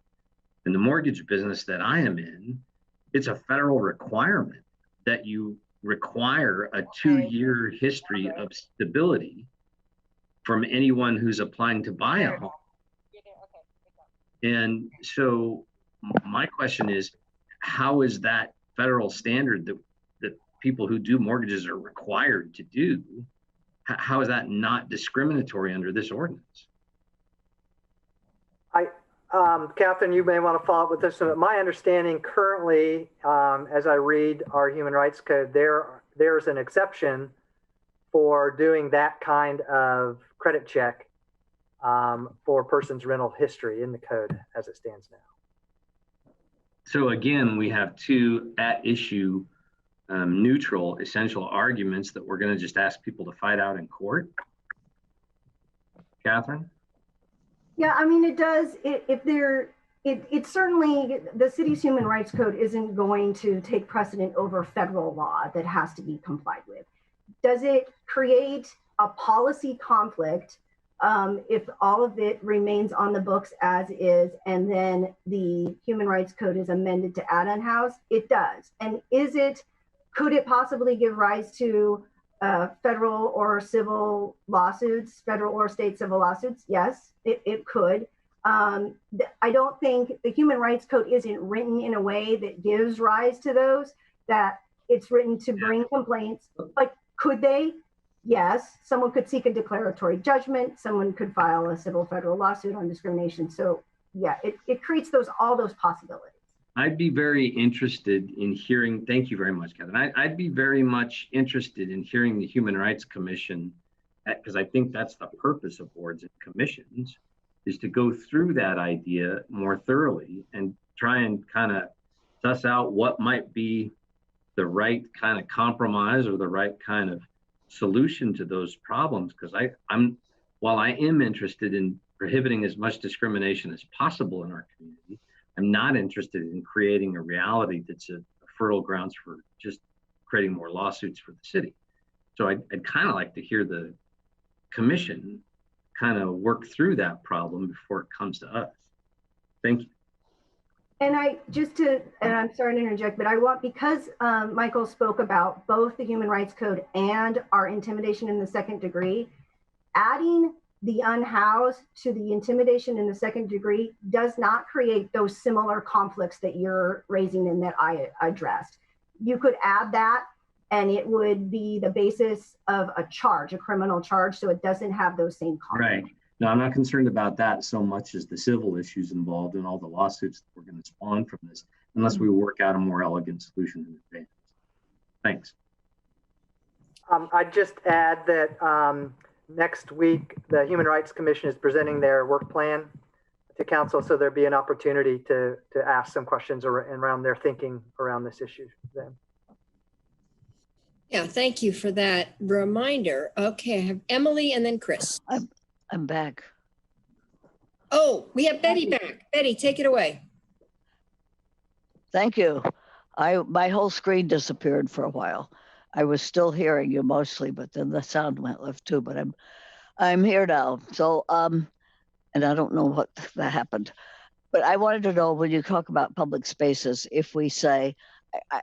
In the mortgage business that I am in, it's a federal requirement that you require a 2-year history of stability from anyone who's applying to buy a home. And so my question is, how is that federal standard that people who do mortgages are required to do, how is that not discriminatory under this ordinance? Catherine, you may want to follow up with this one. My understanding currently, as I read our human rights code, there's an exception for doing that kind of credit check for a person's rental history in the code as it stands now. So again, we have two at issue neutral essential arguments that we're going to just ask people to fight out in court. Catherine? Yeah, I mean, it does, it certainly, the city's human rights code isn't going to take precedent over federal law that has to be complied with. Does it create a policy conflict if all of it remains on the books as is, and then the human rights code is amended to add unhoused? It does. And could it possibly give rise to federal or civil lawsuits, federal or state civil lawsuits? Yes, it could. I don't think the human rights code isn't written in a way that gives rise to those, that it's written to bring complaints, but could they? Yes, someone could seek a declaratory judgment. Someone could file a civil federal lawsuit on discrimination. So yeah, it creates all those possibilities. I'd be very interested in hearing, thank you very much, Catherine. I'd be very much interested in hearing the Human Rights Commission, because I think that's the purpose of boards and commissions, is to go through that idea more thoroughly and try and kind of suss out what might be the right kind of compromise or the right kind of solution to those problems. Because while I am interested in prohibiting as much discrimination as possible in our community, I'm not interested in creating a reality that's a fertile grounds for just creating more lawsuits for the city. So I'd kind of like to hear the commission kind of work through that problem before it comes to us. Thank you. And I'm sorry to interject, but because Michael spoke about both the Human Rights Code and our intimidation in the second degree, adding the unhoused to the intimidation in the second degree does not create those similar conflicts that you're raising and that I addressed. You could add that and it would be the basis of a criminal charge, so it doesn't have those same conflicts. Right. No, I'm not concerned about that so much as the civil issues involved in all the lawsuits that we're going to spawn from this, unless we work out a more elegant solution in advance. Thanks. I'd just add that next week, the Human Rights Commission is presenting their work plan to council, so there'll be an opportunity to ask some questions around their thinking around this issue then. Yeah, thank you for that reminder. Okay, I have Emily and then Chris. I'm back. Oh, we have Betty back. Betty, take it away. Thank you. My whole screen disappeared for a while. I was still hearing you mostly, but then the sound went left too. But I'm here now. So and I don't know what that happened, but I wanted to know, when you talk about public spaces, if we say,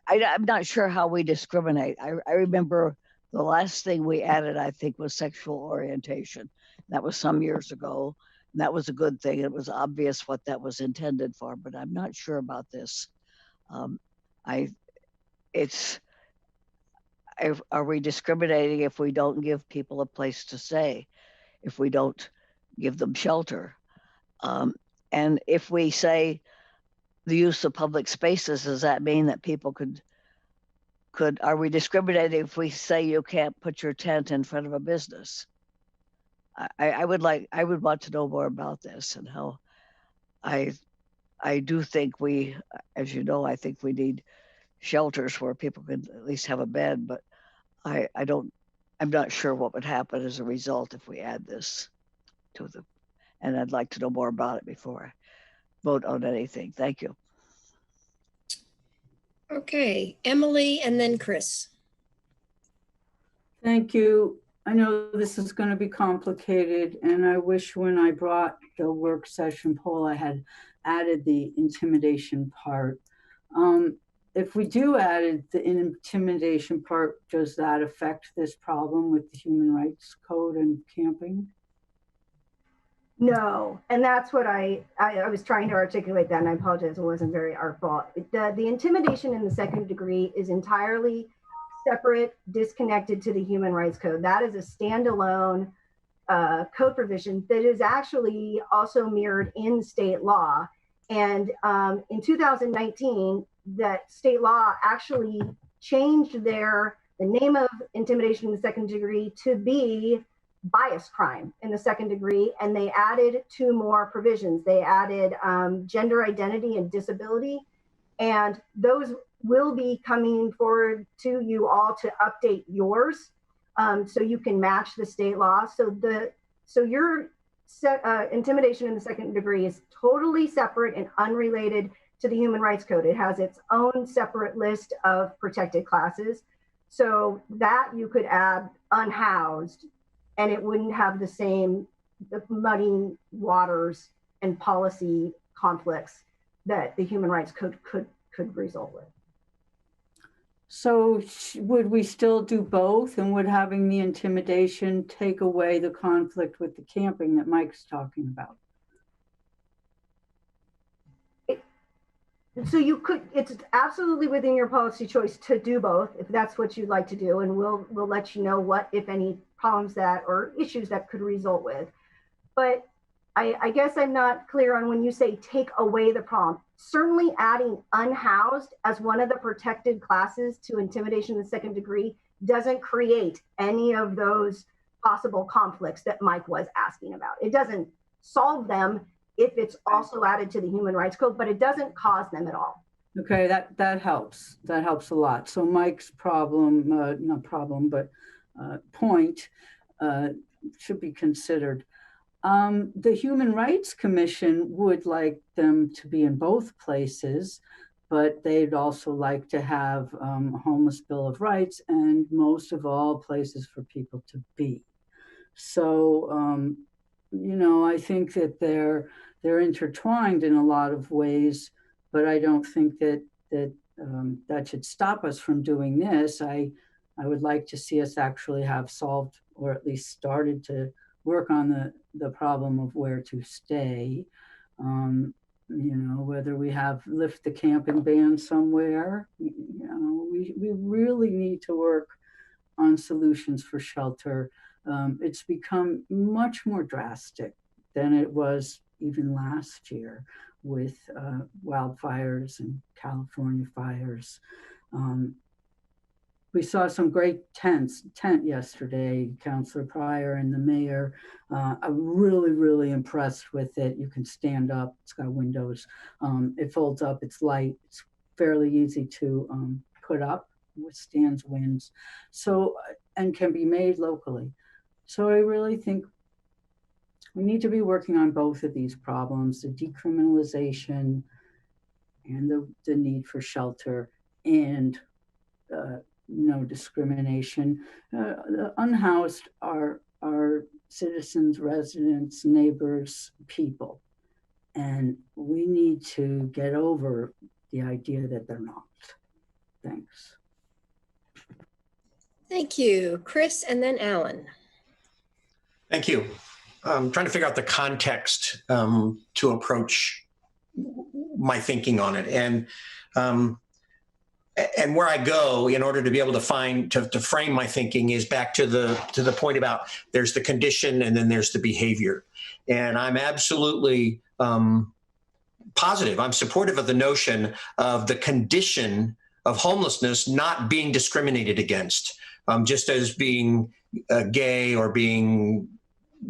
I'm not sure how we discriminate. I remember the last thing we added, I think, was sexual orientation. That was some years ago. And that was a good thing. It was obvious what that was intended for, but I'm not sure about this. Are we discriminating if we don't give people a place to stay, if we don't give them shelter? And if we say the use of public spaces, does that mean that people are we discriminating if we say you can't put your tent in front of a business? I would want to know more about this and how. I do think as you know, I think we need shelters where people can at least have a bed, but I'm not sure what would happen as a result if we add this to them. And I'd like to know more about it before I vote on anything. Thank you. Okay, Emily and then Chris. Thank you. I know this is going to be complicated, and I wish when I brought the work session poll, I had added the intimidation part. If we do add the intimidation part, does that affect this problem with the Human Rights Code and camping? No, and that's what I was trying to articulate that, and I apologize, it wasn't very artful. The intimidation in the second degree is entirely separate, disconnected to the Human Rights Code. That is a standalone code provision that is actually also mirrored in state law. And in 2019, that state law actually changed the name of intimidation in the second degree to be bias crime in the second degree, and they added 2 more provisions. They added gender identity and disability, and those will be coming forward to you all to update yours, so you can match the state law. So your intimidation in the second degree is totally separate and unrelated to the Human Rights Code. It has its own separate list of protected classes, so that you could add unhoused, and it wouldn't have the same muddying waters and policy conflicts that the Human Rights Code could result with. So would we still do both, and would having the intimidation take away the conflict with the camping that Mike's talking about? So you could, it's absolutely within your policy choice to do both if that's what you'd like to do, and we'll let you know what, if any, problems that or issues that could result with. But I guess I'm not clear on when you say take away the problem. Certainly adding unhoused as one of the protected classes to intimidation in the second degree doesn't create any of those possible conflicts that Mike was asking about. It doesn't solve them if it's also added to the Human Rights Code, but it doesn't cause them at all. Okay, that helps. That helps a lot. So Mike's problem, not problem, but point should be considered. The Human Rights Commission would like them to be in both places, but they'd also like to have a homeless Bill of Rights and most of all places for people to be. So, you know, I think that they're intertwined in a lot of ways, but I don't think that that should stop us from doing this. I would like to see us actually have solved, or at least started to work on the problem of where to stay. You know, whether we have lift the camping ban somewhere, you know, we really need to work on solutions for shelter. It's become much more drastic than it was even last year with wildfires and California fires. We saw some great tent yesterday, Councilor Pryor and the mayor. I'm really, really impressed with it. You can stand up, it's got windows. It folds up, it's light, it's fairly easy to put up, withstands winds, so, and can be made locally. So I really think we need to be working on both of these problems, the decriminalization and the need for shelter and no discrimination. The unhoused are citizens, residents, neighbors, people. And we need to get over the idea that they're not. Thanks. Thank you, Chris, and then Alan. Thank you. I'm trying to figure out the context to approach my thinking on it. And where I go in order to be able to to frame my thinking is back to the point about there's the condition and then there's the behavior. And I'm absolutely positive. I'm supportive of the notion of the condition of homelessness not being discriminated against, just as being gay or being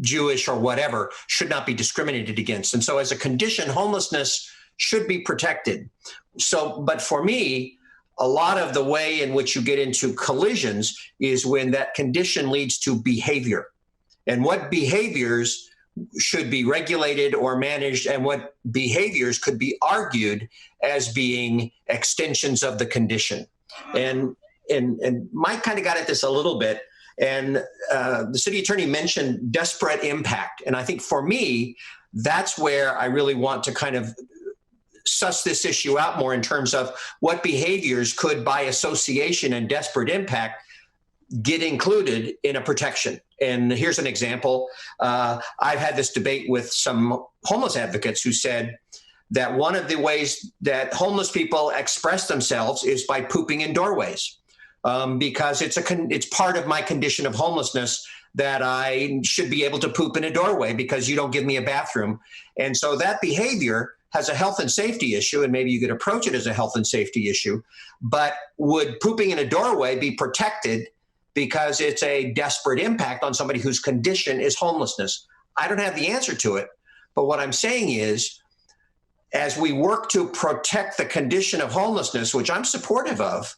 Jewish or whatever should not be discriminated against. And so as a condition, homelessness should be protected. So, but for me, a lot of the way in which you get into collisions is when that condition leads to behavior, and what behaviors should be regulated or managed, and what behaviors could be argued as being extensions of the condition. And Mike kind of got at this a little bit, and the city attorney mentioned disparate impact. And I think for me, that's where I really want to kind of suss this issue out more in terms of what behaviors could, by association and disparate impact, get included in a protection. And here's an example. I've had this debate with some homeless advocates who said that one of the ways that homeless people express themselves is by pooping in doorways, because it's part of my condition of homelessness that I should be able to poop in a doorway because you don't give me a bathroom. And so that behavior has a health and safety issue, and maybe you could approach it as a health and safety issue. But would pooping in a doorway be protected because it's a desperate impact on somebody whose condition is homelessness? I don't have the answer to it. But what I'm saying is, as we work to protect the condition of homelessness, which I'm supportive of,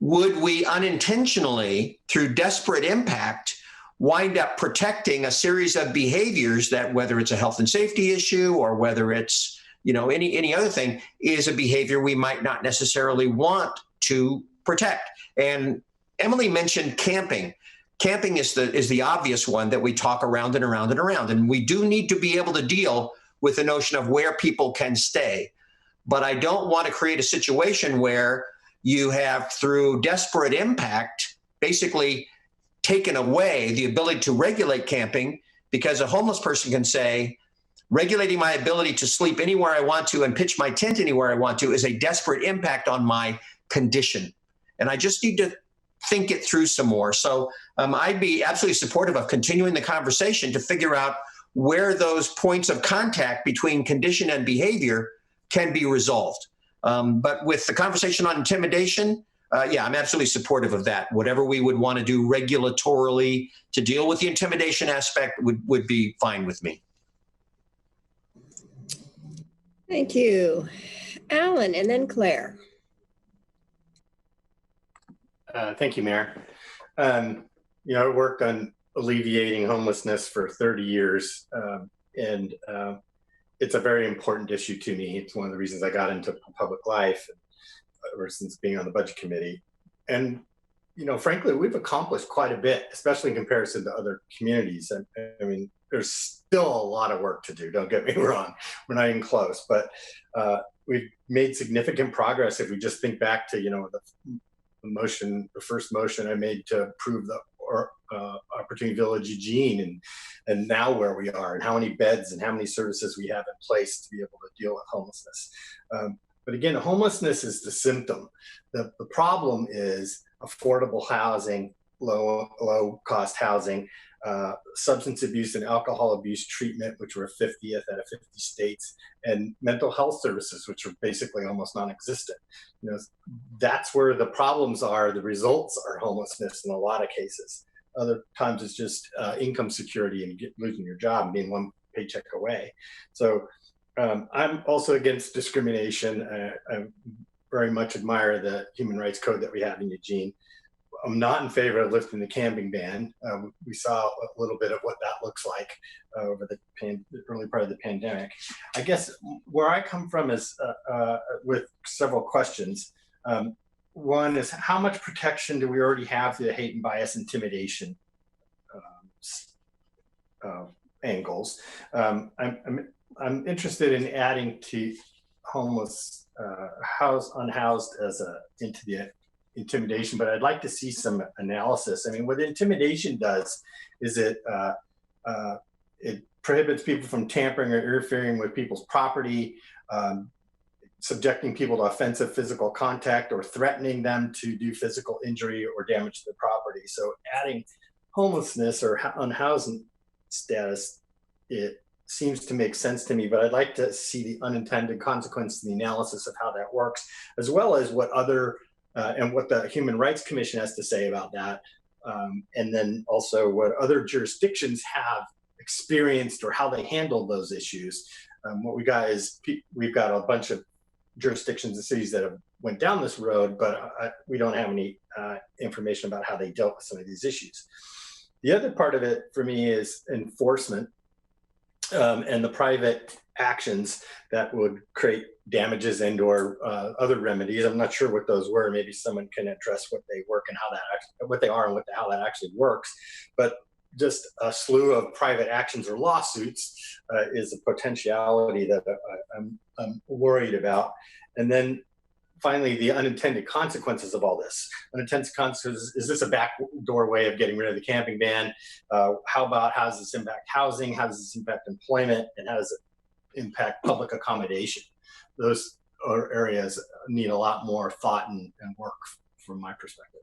would we unintentionally, through desperate impact, wind up protecting a series of behaviors that, whether it's a health and safety issue or whether it's, any other thing, is a behavior we might not necessarily want to protect? And Emily mentioned camping. Camping is the obvious one that we talk around and around and around. And we do need to be able to deal with the notion of where people can stay. But I don't want to create a situation where you have, through desperate impact, basically taken away the ability to regulate camping, because a homeless person can say, regulating my ability to sleep anywhere I want to and pitch my tent anywhere I want to is a desperate impact on my condition. And I just need to think it through some more. So I'd be absolutely supportive of continuing the conversation to figure out where those points of contact between condition and behavior can be resolved. But with the conversation on intimidation, yeah, I'm absolutely supportive of that. Whatever we would want to do regulatorily to deal with the intimidation aspect would be fine with me. Thank you. Alan, and then Claire. Thank you, Mayor. I worked on alleviating homelessness for 30 years, and it's a very important issue to me. It's one of the reasons I got into public life ever since being on the budget committee. And, frankly, we've accomplished quite a bit, especially in comparison to other communities. I mean, there's still a lot of work to do. Don't get me wrong. We're not even close, but we've made significant progress. If we just think back to, the first motion I made to approve the Opportunity Village Eugene, and now where we are, and how many beds and how many services we have in place to be able to deal with homelessness. But again, homelessness is the symptom. The problem is affordable housing, low cost housing, substance abuse and alcohol abuse treatment, which were 50th out of 50 states, and mental health services, which are basically almost non-existent. That's where the problems are. The results are homelessness in a lot of cases. Other times it's just income security and losing your job and being one paycheck away. So I'm also against discrimination. I very much admire the human rights code that we have in Eugene. I'm not in favor of lifting the camping ban. We saw a little bit of what that looks like over the early part of the pandemic. I guess where I come from is with several questions. One is, how much protection do we already have through the hate and bias intimidation angles? I'm interested in adding to homeless, unhoused into the intimidation, but I'd like to see some analysis. I mean, what intimidation does is it prohibits people from tampering or interfering with people's property, subjecting people to offensive physical contact, or threatening them to do physical injury or damage to their property. So adding homelessness or unhoused status, it seems to make sense to me, but I'd like to see the unintended consequence and the analysis of how that works, as well as what other and what the Human Rights Commission has to say about that. And then also what other jurisdictions have experienced or how they handle those issues. What we got is we've got a bunch of jurisdictions and cities that have went down this road, but we don't have any information about how they dealt with some of these issues. The other part of it for me is enforcement and the private actions that would create damages and or other remedies. I'm not sure what those were. Maybe someone can address what they work and how that what they are and how that actually works. But just a slew of private actions or lawsuits is a potentiality that I'm worried about. And then finally, the unintended consequences of all this. Unintended consequences, is this a backdoor way of getting rid of the camping ban? How does this impact housing? How does this impact employment? And how does it impact public accommodation? Those are areas need a lot more thought and work from my perspective.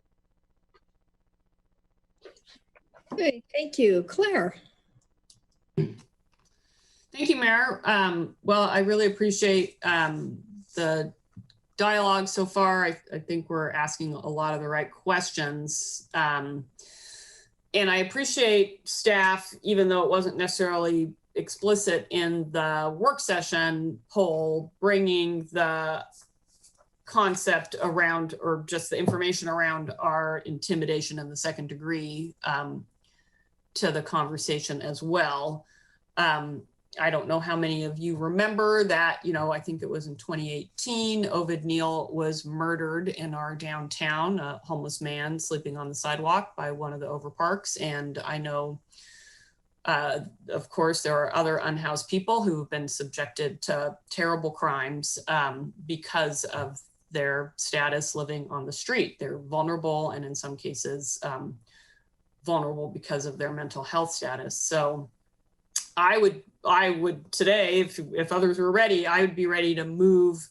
Okay, thank you. Claire. Thank you, Mayor. Well, I really appreciate the dialogue so far. I think we're asking a lot of the right questions. And I appreciate staff, even though it wasn't necessarily explicit in the work session poll, bringing the concept around, or just the information around our intimidation in the second degree to the conversation as well. I don't know how many of you remember that, I think it was in 2018, Ovid Neal was murdered in our downtown, a homeless man sleeping on the sidewalk by one of the overparks. And I know, of course, there are other unhoused people who have been subjected to terrible crimes because of their status living on the street. They're vulnerable, and in some cases, vulnerable because of their mental health status. So I would today, if others were ready, I would be ready to move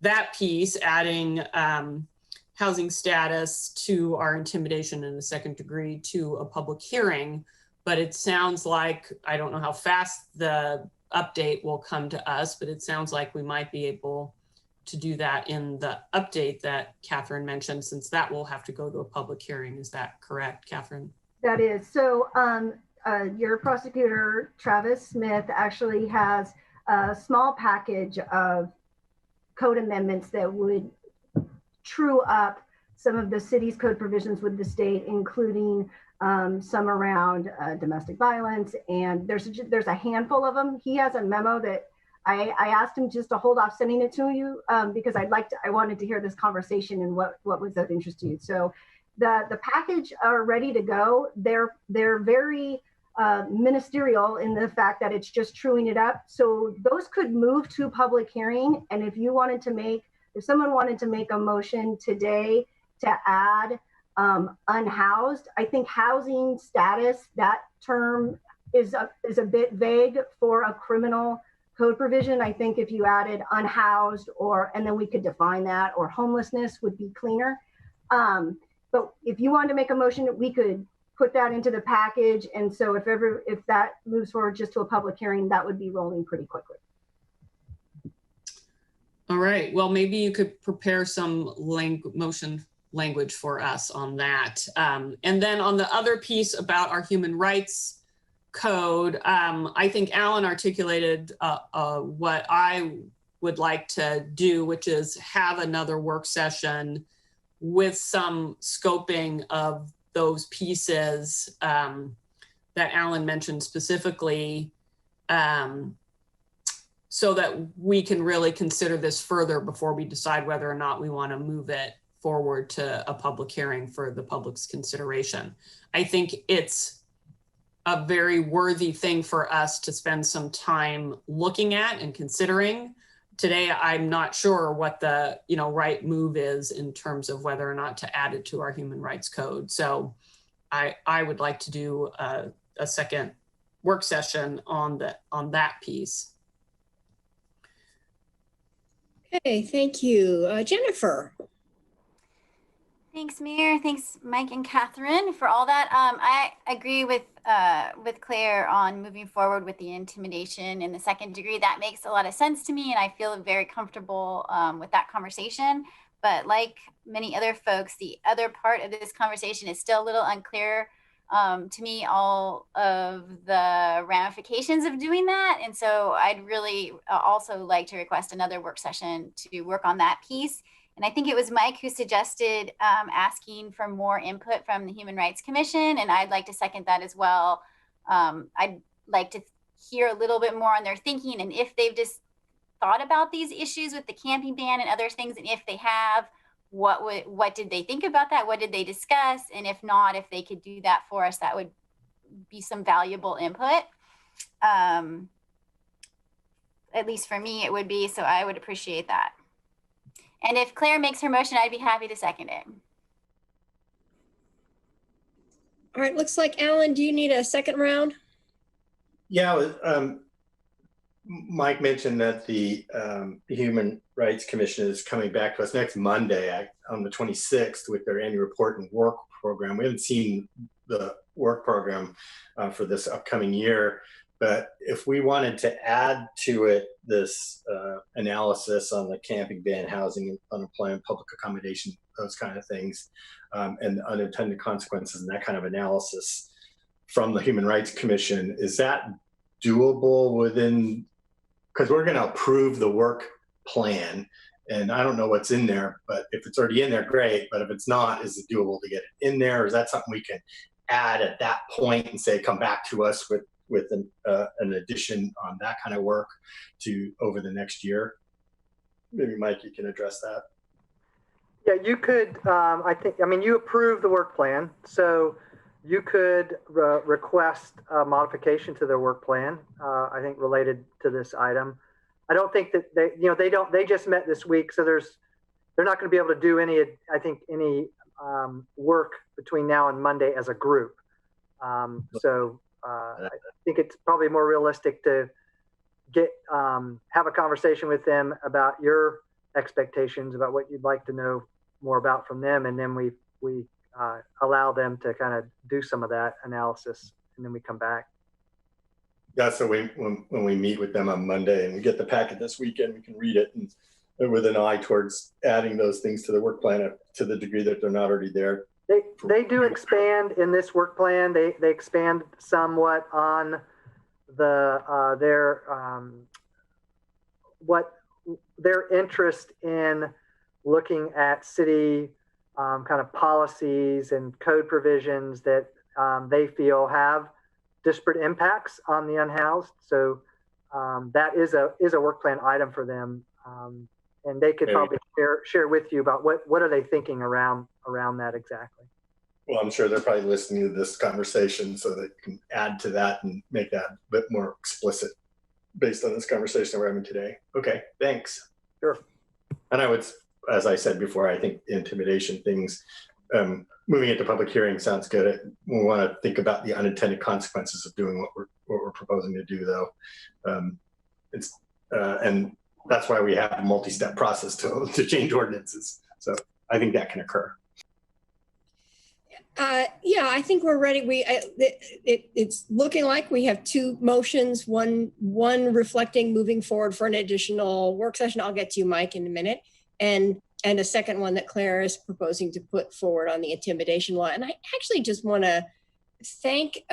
that piece, adding housing status to our intimidation in the second degree to a public hearing. But it sounds like, I don't know how fast the update will come to us, but it sounds like we might be able to do that in the update that Catherine mentioned, since that will have to go to a public hearing. Is that correct, Catherine? That is. So your prosecutor, Travis Smith, actually has a small package of code amendments that would true up some of the city's code provisions with the state, including some around domestic violence. And there's a handful of them. He has a memo that I asked him just to hold off sending it to you because I wanted to hear this conversation and what was of interest to you. So the package are ready to go. They're very ministerial in the fact that it's just truing it up. So those could move to public hearing. And if someone wanted to make a motion today to add unhoused, I think housing status, that term is a bit vague for a criminal code provision. I think if you added unhoused and then we could define that, or homelessness would be cleaner. But if you wanted to make a motion, we could put that into the package. And so if that moves forward just to a public hearing, that would be rolling pretty quickly. All right. Well, maybe you could prepare some motion language for us on that. And then on the other piece about our human rights code, I think Alan articulated what I would like to do, which is have another work session with some scoping of those pieces that Alan mentioned specifically, so that we can really consider this further before we decide whether or not we want to move it forward to a public hearing for the public's consideration. I think it's a very worthy thing for us to spend some time looking at and considering. Today, I'm not sure what the right move is in terms of whether or not to add it to our human rights code. So I would like to do a second work session on that piece. Okay, thank you. Jennifer. Thanks, Mayor. Thanks, Mike and Catherine, for all that. I agree with Claire on moving forward with the intimidation in the second degree. That makes a lot of sense to me, and I feel very comfortable with that conversation. But like many other folks, the other part of this conversation is still a little unclear to me, all of the ramifications of doing that. And so I'd really also like to request another work session to work on that piece. And I think it was Mike who suggested asking for more input from the Human Rights Commission, and I'd like to second that as well. I'd like to hear a little bit more on their thinking, and if they've just thought about these issues with the camping ban and other things, and if they have, what did they think about that? What did they discuss? And if not, if they could do that for us, that would be some valuable input. At least for me, it would be, so I would appreciate that. And if Claire makes her motion, I'd be happy to second it. All right, looks like, Alan, do you need a second round? Yeah, Mike mentioned that the Human Rights Commission is coming back to us next Monday on the 26th with their annual report and work program. We haven't seen the work program for this upcoming year, but if we wanted to add to it this analysis on the camping ban, housing, unemployment, public accommodation, those kind of things, and the unintended consequences and that kind of analysis from the Human Rights Commission, is that doable within, because we're going to approve the work plan, and I don't know what's in there, but if it's already in there, great. But if it's not, is it doable to get it in there? Or is that something we can add at that point and say, come back to us with an addition on that kind of work to over the next year? Maybe Mike, you can address that. Yeah, you could, I mean, you approved the work plan, so you could request a modification to their work plan, I think related to this item. I don't think that they just met this week, so they're not going to be able to do any work between now and Monday as a group. So I think it's probably more realistic to have a conversation with them about your expectations, about what you'd like to know more about from them, and then we allow them to kind of do some of that analysis, and then we come back. Yeah, so when we meet with them on Monday and we get the packet this weekend, we can read it and with an eye towards adding those things to the work plan to the degree that they're not already there. They do expand in this work plan. They expand somewhat on their interest in looking at city kind of policies and code provisions that they feel have disparate impacts on the unhoused. So that is a work plan item for them, and they could probably share with you about what are they thinking around that exactly. Well, I'm sure they're probably listening to this conversation, so they can add to that and make that a bit more explicit based on this conversation we're having today. Okay, thanks. Sure. And I would, as I said before, I think the intimidation things, moving it to public hearing sounds good. We want to think about the unintended consequences of doing what we're proposing to do, though. And that's why we have a multi-step process to change ordinances. So I think that can occur. Yeah, I think we're ready. It's looking like we have two motions, one reflecting moving forward for an additional work session. I'll get to you, Mike, in a minute. And a second one that Claire is proposing to put forward on the intimidation law. And I actually just want to thank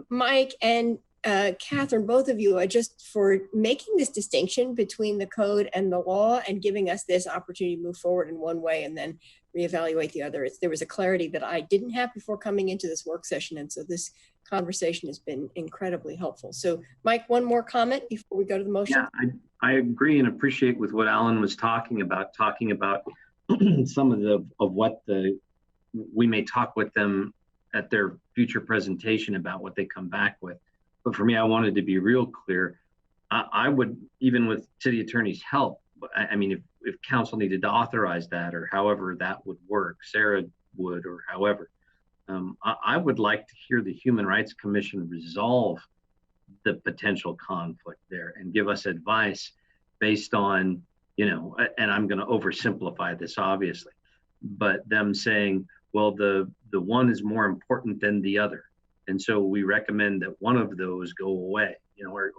Mike and Catherine, both of you, just for making this distinction between the code and the law and giving us this opportunity to move forward in one way and then reevaluate the other. There was a clarity that I didn't have before coming into this work session. And so this conversation has been incredibly helpful. So Mike, one more comment before we go to the motion. Yeah, I agree and appreciate with what Alan was talking about some of what we may talk with them at their future presentation about what they come back with. But for me, I wanted to be real clear. I would, even with city attorney's help, I mean, if council needed to authorize that or however that would work, Sarah would, or however, I would like to hear the Human Rights Commission resolve the potential conflict there and give us advice based on, and I'm going to oversimplify this obviously, but them saying, well, the one is more important than the other. And so we recommend that one of those go away, or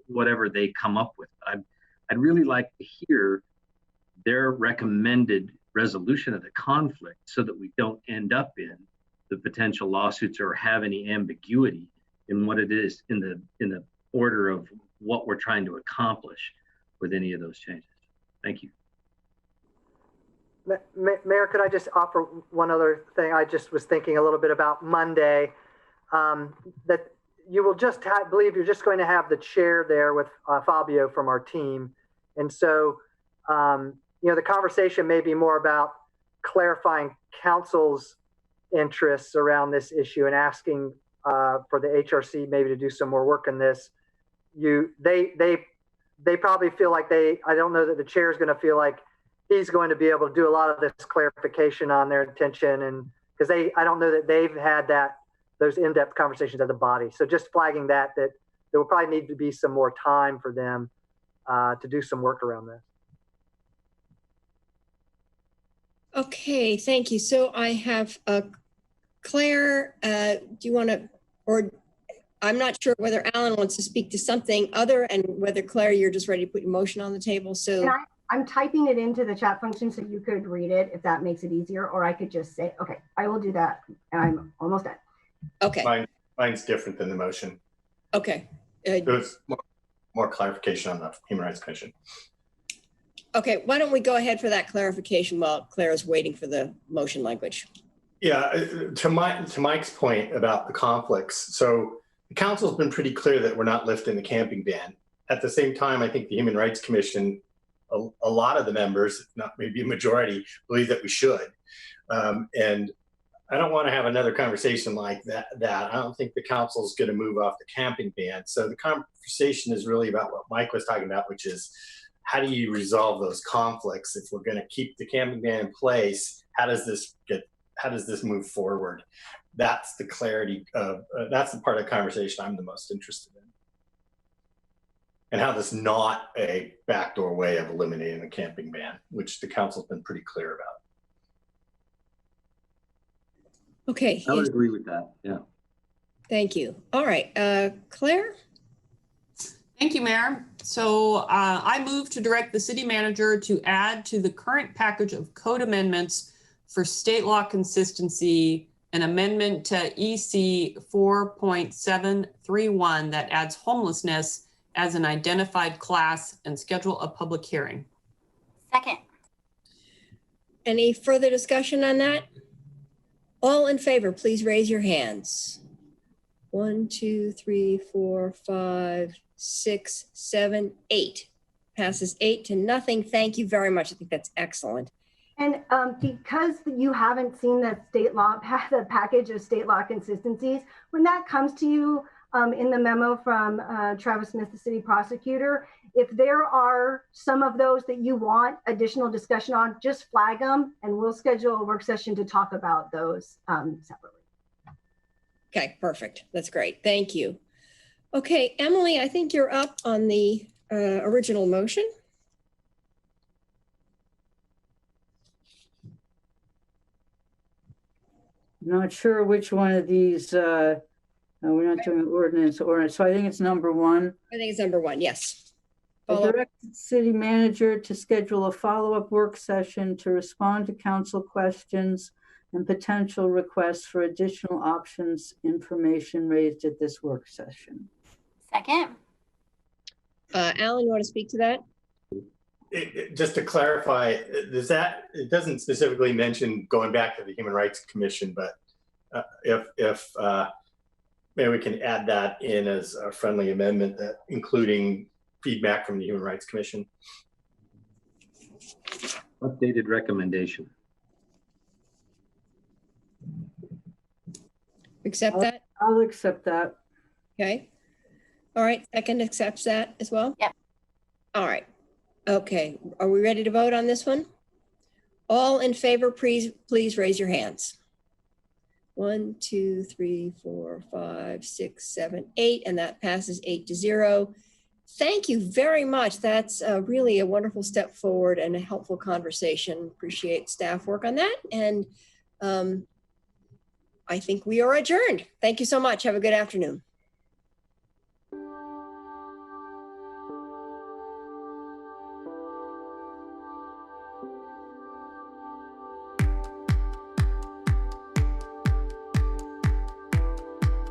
whatever they come up with. I'd really like to hear their recommended resolution of the conflict so that we don't end up in the potential lawsuits or have any ambiguity in what it is in the order of what we're trying to accomplish with any of those changes. Thank you. Mayor, could I just offer one other thing? I just was thinking a little bit about Monday, that you will just believe you're just going to have the chair there with Fabio from our team. And so, the conversation may be more about clarifying council's interests around this issue and asking for the HRC maybe to do some more work on this. They probably feel like I don't know that the chair is going to feel like he's going to be able to do a lot of this clarification on their intention, and because I don't know that they've had those in-depth conversations as a body. So just flagging that there will probably need to be some more time for them to do some work around this. Okay, thank you. So I have Claire, do you want to, or I'm not sure whether Alan wants to speak to something other, and whether Claire, you're just ready to put your motion on the table. So I'm typing it into the chat function so you could read it if that makes it easier, or I could just say, okay, I will do that. And I'm almost done. Okay. Mine's different than the motion. Okay. It was more clarification on the Human Rights Commission. Okay, why don't we go ahead for that clarification while Claire is waiting for the motion language. Yeah, to Mike's point about the conflicts. So the council's been pretty clear that we're not lifting the camping ban. At the same time, I think the Human Rights Commission, a lot of the members, not maybe a majority, believe that we should. And I don't want to have another conversation like that. I don't think the council's going to move off the camping ban. So the conversation is really about what Mike was talking about, which is how do you resolve those conflicts? If we're going to keep the camping ban in place, how does this move forward? That's the clarity of, that's the part of the conversation I'm the most interested in. And how this not a backdoor way of eliminating the camping ban, which the council's been pretty clear about. Okay. I would agree with that, yeah. Thank you. All right, Claire? Thank you, Mayor. So I move to direct the city manager to add to the current package of code amendments for state law consistency an amendment to EC 4.731 that adds homelessness as an identified class and schedule a public hearing. Second. Any further discussion on that? All in favor, please raise your hands. 1, 2, 3, 4, 5, 6, 7, 8. Passes 8-0. Thank you very much. I think that's excellent. And because you haven't seen the state law, the package of state law consistencies, when that comes to you in the memo from Travis Smith, the city prosecutor, if there are some of those that you want additional discussion on, just flag them and we'll schedule a work session to talk about those separately. Okay, perfect. That's great. Thank you. Okay, Emily, I think you're up on the original motion. Not sure which one of these, we're not doing ordinance, so I think it's number 1. I think it's number 1, yes. I direct the city manager to schedule a follow-up work session to respond to council questions and potential requests for additional options information raised at this work session. Second. Alan, you want to speak to that? Just to clarify, it doesn't specifically mention going back to the Human Rights Commission, but if maybe we can add that in as a friendly amendment, that including feedback from the Human Rights Commission. Updated recommendation. Accept that? I'll accept that. Okay. All right, second accepts that as well? Yep. All right. Okay, are we ready to vote on this one? All in favor, please raise your hands. 1, 2, 3, 4, 5, 6, 7, 8, and that passes 8-0. Thank you very much. That's really a wonderful step forward and a helpful conversation. Appreciate staff work on that. And I think we are adjourned. Thank you so much. Have a good afternoon.